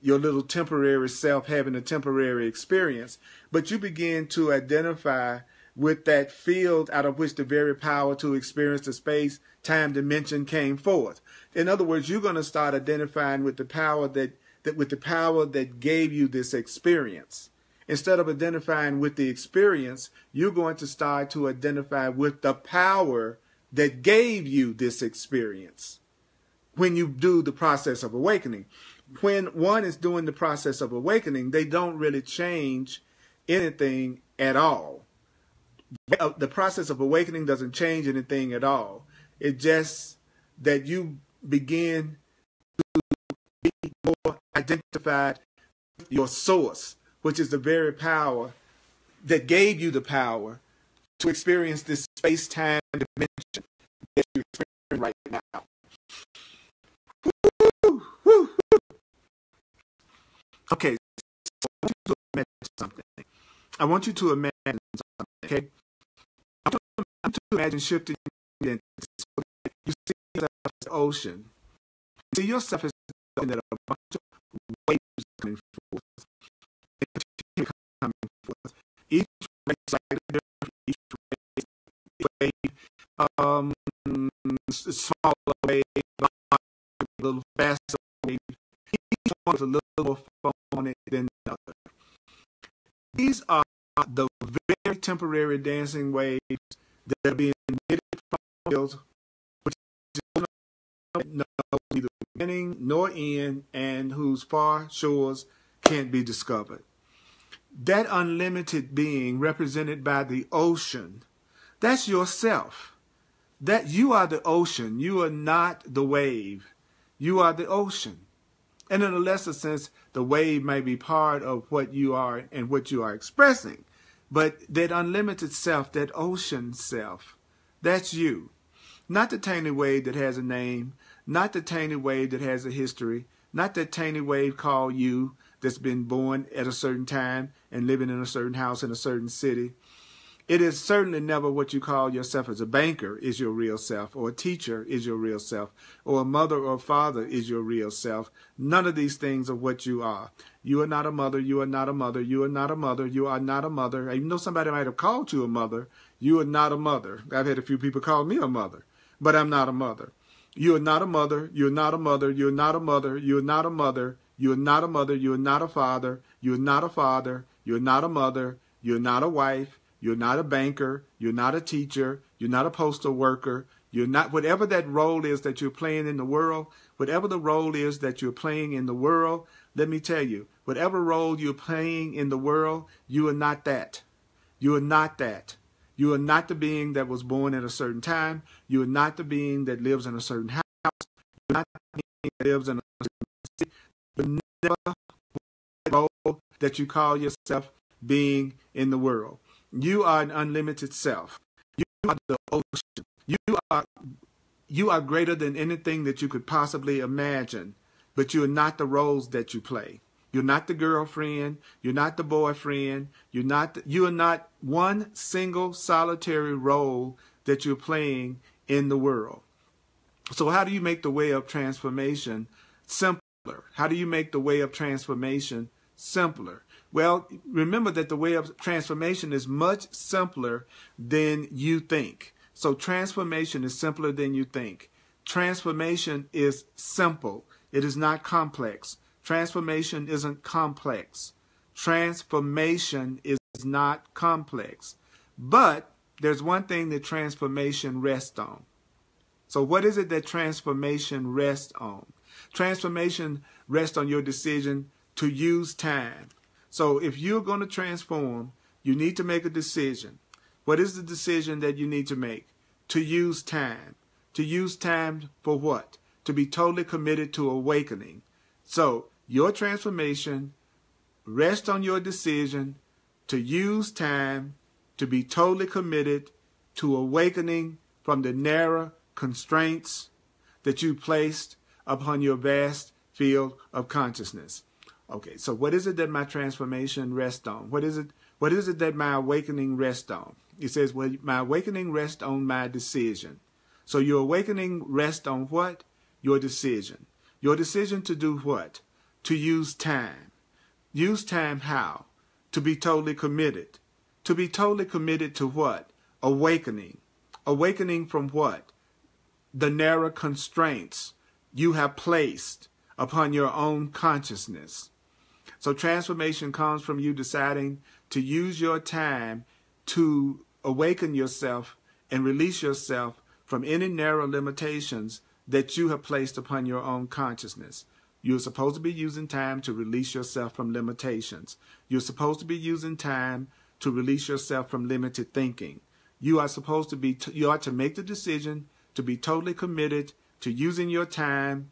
little temporary self having a temporary experience, but you begin to identify with that field out of which the very power to experience the space, time, dimension came forth. In other words, you're going to start identifying with the power that gave you this experience. Instead of identifying with the experience, you're going to start to identify with the power that gave you this experience. When you do the process of awakening, when one is doing the process of awakening, they don't really change anything at all. The process of awakening doesn't change anything at all. It's just that you begin to be more identified with your source, which is the very power that gave you the power to experience this space-time dimension that you're experiencing right now. Woo, woo, woo. Okay, so I want you to imagine something. I want you to imagine something, okay? I want you to imagine shifting your identity so that you see yourself as the ocean. You see yourself as the ocean that a bunch of waves coming forth. They continue coming forth. Each wave is slightly different. Each wave, smaller wave, a little faster wave. Each one is a little more foam on it than the other. These are the very temporary dancing waves that are being emitted from the field, which knows neither beginning nor end, and whose far shores can't be discovered. That unlimited being represented by the ocean, that's yourself. That you are the ocean. You are not the wave. You are the ocean. And in a lesser sense, the wave may be part of what you are and what you are expressing. But that unlimited self, that ocean self, that's you. Not the tiny wave that has a name, not the tiny wave that has a history, not that tiny wave called you that's been born at a certain time and living in a certain house in a certain city. It is certainly never what you call yourself as a banker is your real self, or a teacher is your real self, or a mother or father is your real self. None of these things are what you are. You are not a mother. You are not a mother. You are not a mother. You are not a mother. Even though somebody might have called you a mother, you are not a mother. I've had a few people call me a mother, but I'm not a mother. You are not a mother. You are not a mother. You are not a mother. You are not a mother. You are not a mother. You are not a father. You are not a father. You are not a mother. You are not a wife. You're not a banker. You're not a teacher. You're not a postal worker. You're not, whatever that role is that you're playing in the world, whatever the role is that you're playing in the world, let me tell you, whatever role you're playing in the world, you are not that. You are not that. You are not the being that was born at a certain time. You are not the being that lives in a certain house. You're not the being that lives in a certain city. You're never the role that you call yourself being in the world. You are an unlimited self. You are the ocean. You are greater than anything that you could possibly imagine, but you are not the roles that you play. You're not the girlfriend. You're not the boyfriend. You are not one single solitary role that you're playing in the world. So how do you make the way of transformation simpler? How do you make the way of transformation simpler? Well, remember that the way of transformation is much simpler than you think. So transformation is simpler than you think. Transformation is simple. It is not complex. Transformation isn't complex. Transformation is not complex. But there's one thing that transformation rests on. So what is it that transformation rests on? Transformation rests on your decision to use time. So if you're going to transform, you need to make a decision. What is the decision that you need to make? To use time. To use time for what? To be totally committed to awakening. So your transformation rests on your decision to use time to be totally committed to awakening from the narrow constraints that you placed upon your vast field of consciousness. Okay, so what is it that my transformation rests on? What is it that my awakening rests on? It says, well, my awakening rests on my decision. So your awakening rests on what? Your decision. Your decision to do what? To use time. Use time how? To be totally committed. To be totally committed to what? Awakening. Awakening from what? The narrow constraints you have placed upon your own consciousness. So transformation comes from you deciding to use your time to awaken yourself and release yourself from any narrow limitations that you have placed upon your own consciousness. You're supposed to be using time to release yourself from limitations. You're supposed to be using time to release yourself from limited thinking. You are supposed to be, you are to make the decision to be totally committed to using your time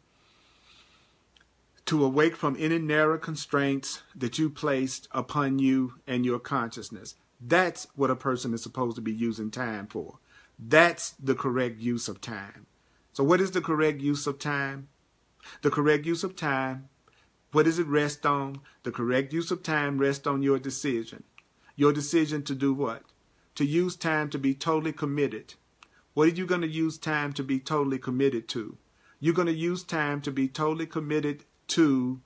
to awake from any narrow constraints that you placed upon you and your consciousness. That's what a person is supposed to be using time for. That's the correct use of time. So what is the correct use of time? The correct use of time, what does it rest on? The correct use of time rests on your decision. Your decision to do what? To use time to be totally committed. What are you going to use time to be totally committed to? You're going to use time to be totally committed to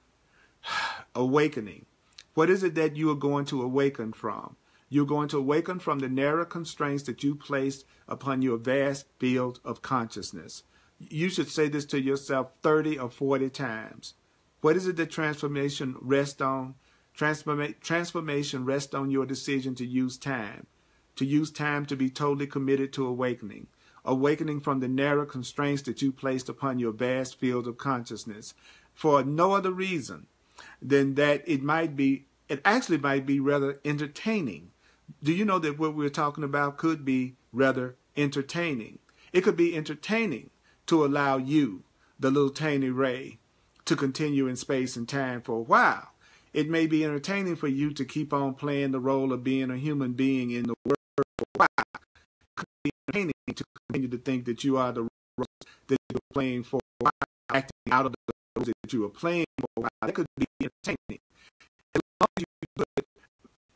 awakening. What is it that you are going to awaken from? You're going to awaken from the narrow constraints that you placed upon your vast field of consciousness. You should say this to yourself 30 or 40 times. What is it that transformation rests on? Transformation rests on your decision to use time to be totally committed to awakening. Awakening from the narrow constraints that you placed upon your vast field of consciousness for no other reason than that it actually might be rather entertaining. Do you know that what we're talking about could be rather entertaining? It could be entertaining to allow you, the little tiny ray, to continue in space and time for a while. It may be entertaining for you to keep on playing the role of being a human being in the world for a while. It could be entertaining to continue to think that you are the roles that you're playing for a while, acting out of the roles that you were playing for a while. That could be entertaining. As long as you do it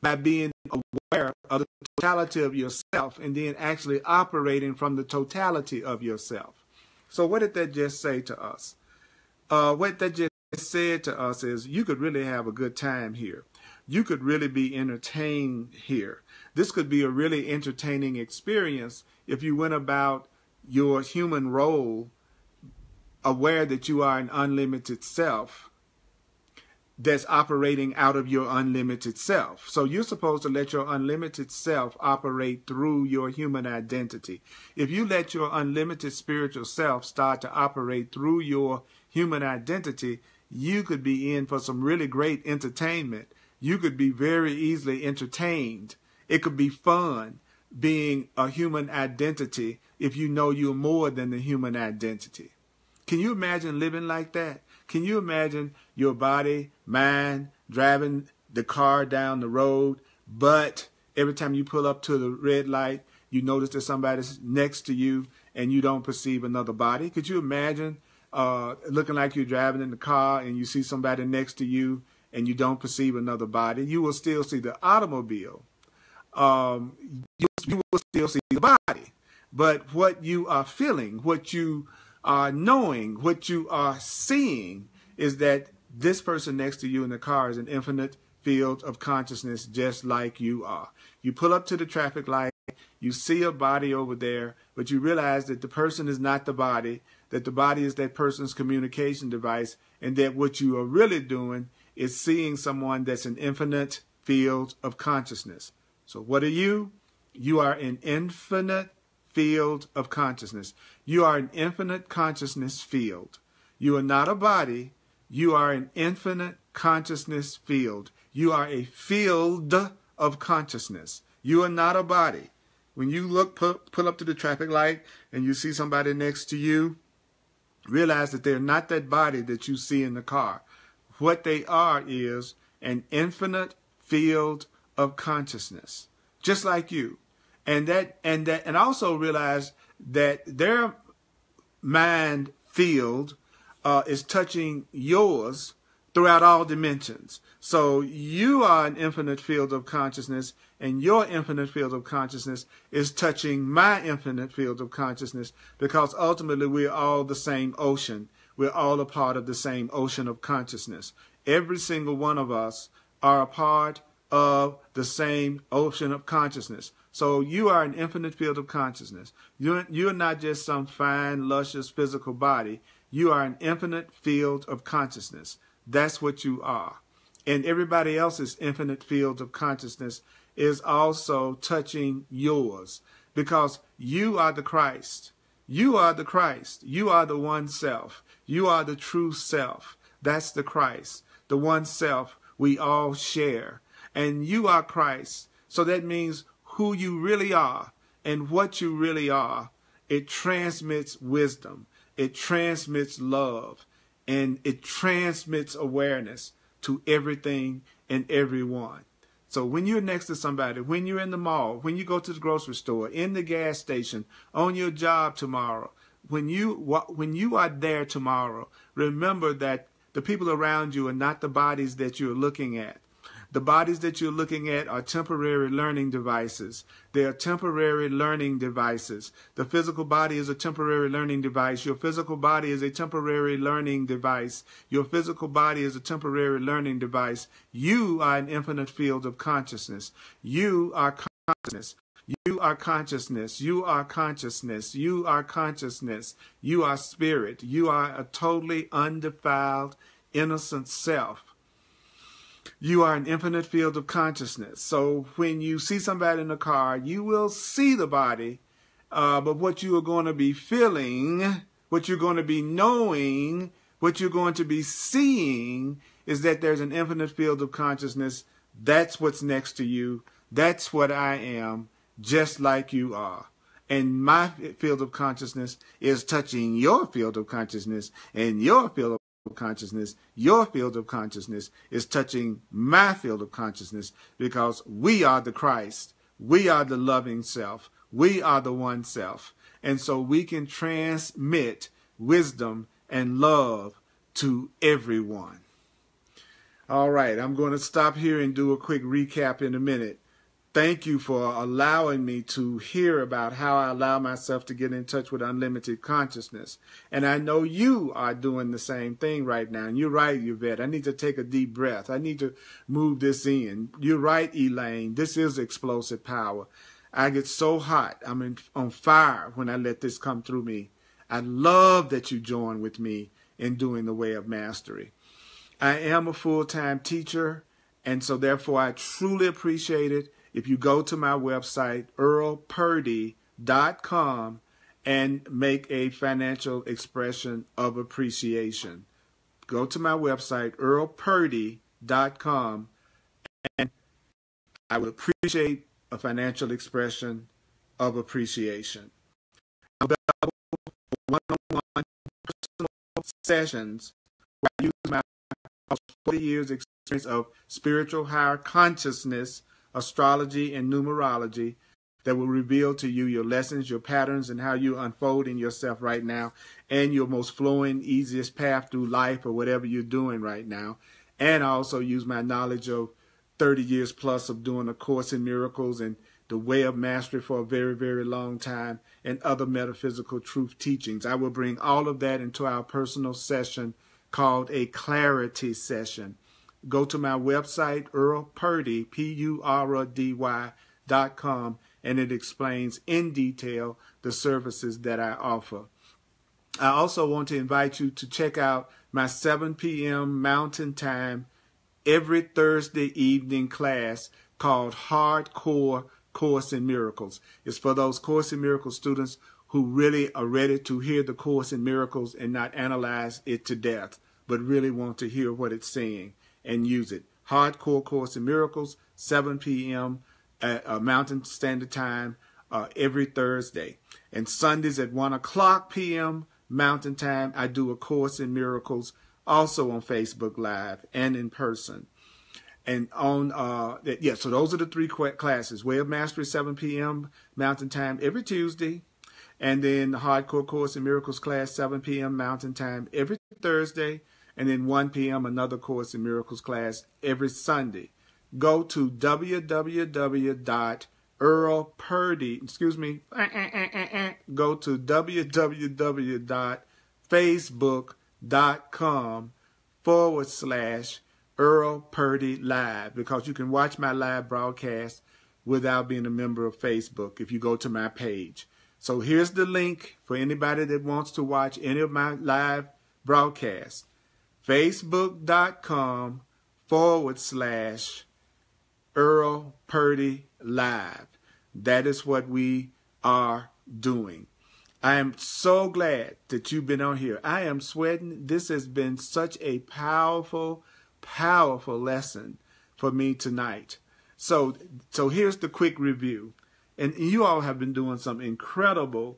by being aware of the totality of yourself and then actually operating from the totality of yourself. So what did that just say to us? What that just said to us is you could really have a good time here. You could really be entertained here. This could be a really entertaining experience if you went about your human role aware that you are an unlimited self that's operating out of your unlimited self. So you're supposed to let your unlimited self operate through your human identity. If you let your unlimited spiritual self start to operate through your human identity, you could be in for some really great entertainment. You could be very easily entertained. It could be fun being a human identity if you know you're more than the human identity. Can you imagine living like that? Can you imagine your body, mind, driving the car down the road, but every time you pull up to the red light, you notice that somebody's next to you and you don't perceive another body? Could you imagine looking like you're driving in the car and you see somebody next to you and you don't perceive another body? You will still see the automobile. You will still see the body. But what you are feeling, what you are knowing, what you are seeing, is that this person next to you in the car is an infinite field of consciousness, just like you are. You pull up to the traffic light, you see a body over there, but you realize that the person is not the body, that the body is that person's communication device, and that what you are really doing is seeing someone that's an infinite field of consciousness. So what are you? You are an infinite field of consciousness. You are an infinite consciousness field. You are not a body. You are an infinite consciousness field. You are a field of consciousness. You are not a body. When you pull up to the traffic light and you see somebody next to you, realize that they're not that body that you see in the car. What they are is an infinite field of consciousness, just like you. And also realize that their mind field is touching yours throughout all dimensions. So you are an infinite field of consciousness, and your infinite field of consciousness is touching my infinite field of consciousness, because ultimately we're all the same ocean. We're all a part of the same ocean of consciousness. Every single one of us are a part of the same ocean of consciousness. So you are an infinite field of consciousness. You're not just some fine, luscious physical body. You are an infinite field of consciousness. That's what you are. And everybody else's infinite field of consciousness is also touching yours, because you are the Christ. You are the Christ. You are the one self. You are the true self. That's the Christ. The one self we all share. And you are Christ. So that means who you really are and what you really are. It transmits wisdom. It transmits love. And it transmits awareness to everything and everyone. So when you're next to somebody, when you're in the mall, when you go to the grocery store, in the gas station, on your job tomorrow, when you are there tomorrow, remember that the people around you are not the bodies that you're looking at. The bodies that you're looking at are temporary learning devices. They are temporary learning devices. The physical body is a temporary learning device. Your physical body is a temporary learning device. Your physical body is a temporary learning device. You are an infinite field of consciousness. You are consciousness. You are consciousness. You are consciousness. You are consciousness. You are spirit. You are a totally undefiled, innocent self. You are an infinite field of consciousness. So when you see somebody in a car, you will see the body, but what you are going to be feeling, what you're going to be knowing, what you're going to be seeing is that there's an infinite field of consciousness. That's what's next to you. That's what I am, just like you are. And my field of consciousness is touching your field of consciousness, and your field of consciousness, your field of consciousness is touching my field of consciousness, because we are the Christ. We are the loving self. We are the one self. And so we can transmit wisdom and love to everyone. All right, I'm going to stop here and do a quick recap in a minute. Thank you for allowing me to hear about how I allow myself to get in touch with unlimited consciousness. And I know you are doing the same thing right now. And you're right, Yvette. I need to take a deep breath. I need to move this in. You're right, Elaine. This is explosive power. I get so hot. I'm on fire when I let this come through me. I love that you join with me in doing the way of mastery. I am a full-time teacher, and so therefore I truly appreciate it if you go to my website, earlpurdy.com, and make a financial expression of appreciation. Go to my website, earlpurdy.com, and I would appreciate a financial expression of appreciation. I'm available for one-on-one personal sessions where I use my 40 years experience of spiritual higher consciousness, astrology, and numerology that will reveal to you your lessons, your patterns, and how you unfold in yourself right now, and your most flowing, easiest path through life or whatever you're doing right now. And I also use my knowledge of 30 years plus of doing A Course in Miracles and The Way of Mastery for a very, very long time, and other metaphysical truth teachings. I will bring all of that into our personal session called a clarity session. Go to my website, Earl Purdy, PURDY.com, and it explains in detail the services that I offer. I also want to invite you to check out my 7 p.m. Mountain Time every Thursday evening class called Hardcore Course in Miracles. It's for those Course in Miracles students who really are ready to hear the Course in Miracles and not analyze it to death, but really want to hear what it's saying and use it. Hardcore Course in Miracles, 7 p.m. Mountain Standard Time every Thursday. And Sundays at 1 o'clock p.m. Mountain Time, I do a Course in Miracles also on Facebook Live and in person. And on, so those are the 3 classes. Way of Mastery, 7 p.m. Mountain Time every Tuesday. And then the Hardcore Course in Miracles class, 7 p.m. Mountain Time every Thursday. And then 1 p.m. another Course in Miracles class every Sunday. Go to www.earlpurdy.com/Earl Purdy Live, because you can watch my live broadcast without being a member of Facebook if you go to my page. So here's the link for anybody that wants to watch any of my live broadcasts. Facebook.com/Earl Purdy Live. That is what we are doing. I am so glad that you've been on here. I am sweating. This has been such a powerful, powerful lesson for me tonight. So here's the quick review. And you all have been doing some incredible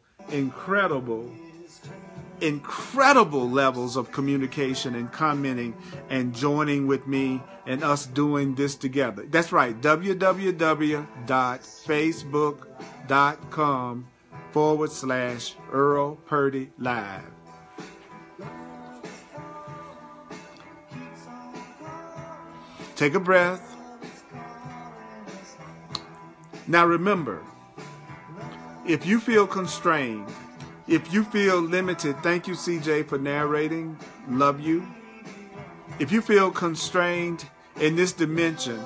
levels of communication and commenting and joining with me and us doing this together. That's right, www.facebook.com/Earl Purdy Live. Take a breath. Now remember, if you feel constrained, if you feel limited, thank you, CJ, for narrating. Love you. If you feel constrained in this dimension,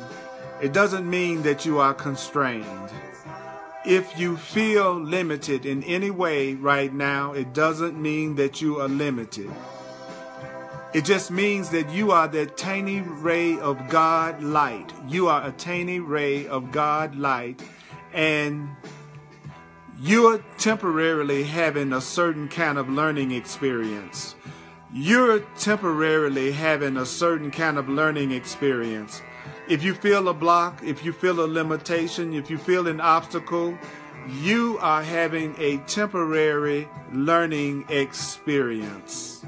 it doesn't mean that you are constrained. If you feel limited in any way right now, it doesn't mean that you are limited. It just means that you are that tiny ray of God light. You are a tiny ray of God light, and you're temporarily having a certain kind of learning experience. You're temporarily having a certain kind of learning experience. If you feel a block, if you feel a limitation, if you feel an obstacle, you are having a temporary learning experience.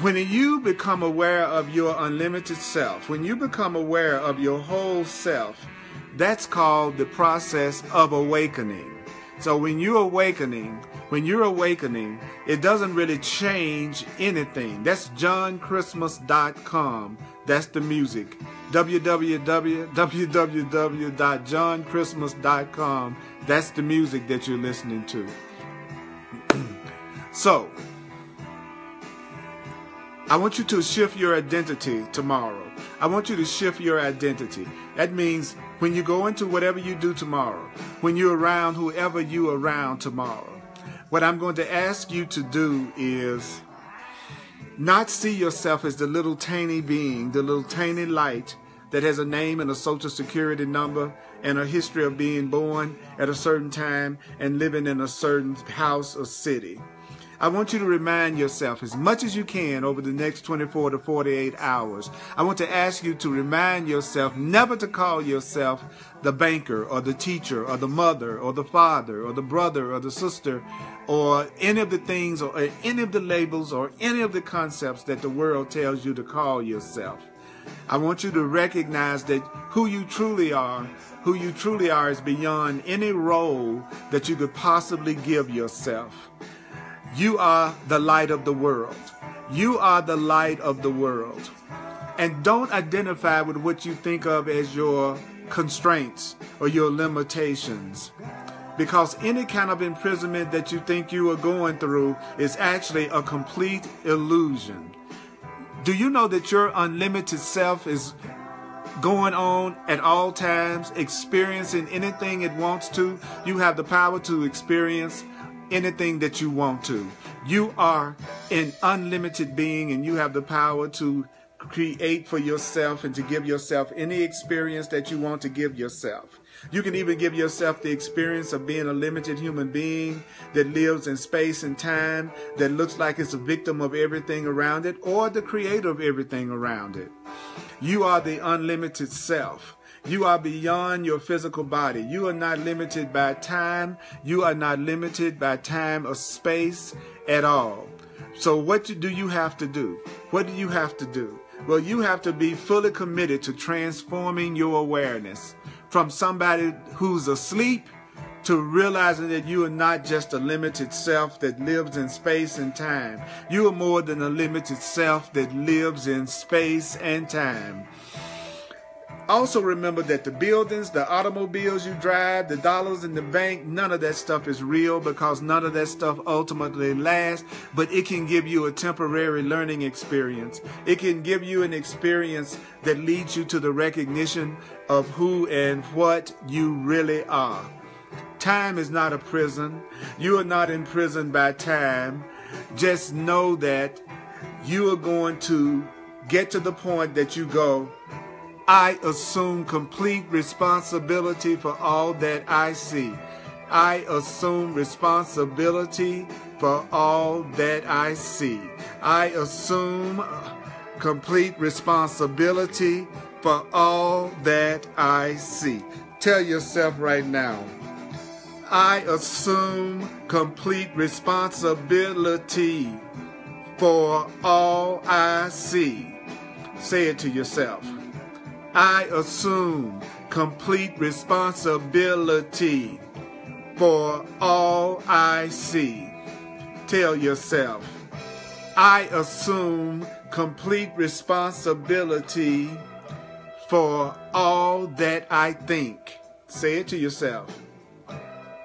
When you become aware of your unlimited self, when you become aware of your whole self, that's called the process of awakening. So when you're awakening, it doesn't really change anything. That's JohnChristmas.com. That's the music. www.JohnChristmas.com. That's the music that you're listening to. So, I want you to shift your identity tomorrow. I want you to shift your identity. That means when you go into whatever you do tomorrow, when you're around whoever you're around tomorrow, what I'm going to ask you to do is not see yourself as the little tiny being, the little tiny light that has a name and a social security number and a history of being born at a certain time and living in a certain house or city. I want you to remind yourself as much as you can over the next 24 to 48 hours. I want to ask you to remind yourself never to call yourself the banker or the teacher or the mother or the father or the brother or the sister or any of the things or any of the labels or any of the concepts that the world tells you to call yourself. I want you to recognize that who you truly are is beyond any role that you could possibly give yourself. You are the light of the world. You are the light of the world. And don't identify with what you think of as your constraints or your limitations. Because any kind of imprisonment that you think you are going through is actually a complete illusion. Do you know that your unlimited self is going on at all times, experiencing anything it wants to? You have the power to experience anything that you want to. You are an unlimited being, and you have the power to create for yourself and to give yourself any experience that you want to give yourself. You can even give yourself the experience of being a limited human being that lives in space and time, that looks like it's a victim of everything around it, or the creator of everything around it. You are the unlimited self. You are beyond your physical body. You are not limited by time. You are not limited by time or space at all. So what do you have to do? What do you have to do? Well, you have to be fully committed to transforming your awareness from somebody who's asleep to realizing that you are not just a limited self that lives in space and time. You are more than a limited self that lives in space and time. Also remember that the buildings, the automobiles you drive, the dollars in the bank, none of that stuff is real, because none of that stuff ultimately lasts, but it can give you a temporary learning experience. It can give you an experience that leads you to the recognition of who and what you really are. Time is not a prison. You are not imprisoned by time. Just know that you are going to get to the point that you go, I assume complete responsibility for all that I see. I assume responsibility for all that I see. I assume complete responsibility for all that I see. Tell yourself right now, I assume complete responsibility for all I see. Say it to yourself. I assume complete responsibility for all I see. Tell yourself, I assume complete responsibility for all that I think. Say it to yourself.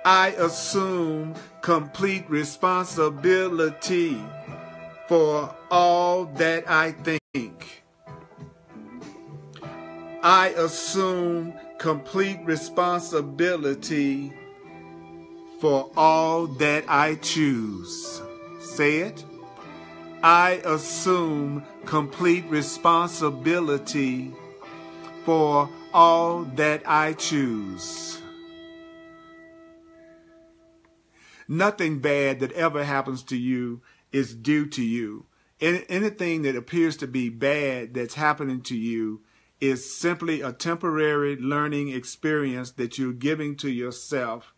I assume complete responsibility for all that I think. I assume complete responsibility for all that I choose. Say it. I assume complete responsibility for all that I choose. Nothing bad that ever happens to you is due to you. Anything that appears to be bad that's happening to you is simply a temporary learning experience that you're giving to yourself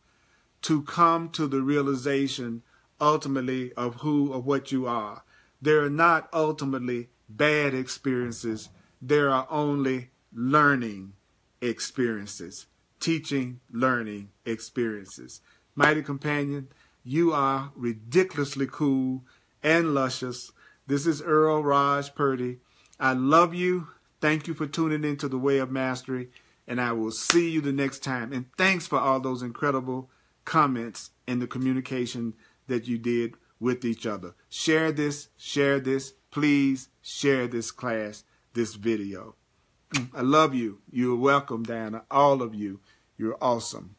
to come to the realization ultimately of who or what you are. There are not ultimately bad experiences. There are only learning experiences, teaching, learning experiences. Mighty companion, you are ridiculously cool and luscious. This is Earl Purdy. I love you. Thank you for tuning into The Way of Mastery, and I will see you the next time. And thanks for all those incredible comments and the communication that you did with each other. Share this, please share this class, this video. I love you. You're welcome, Diana. All of you. You're awesome.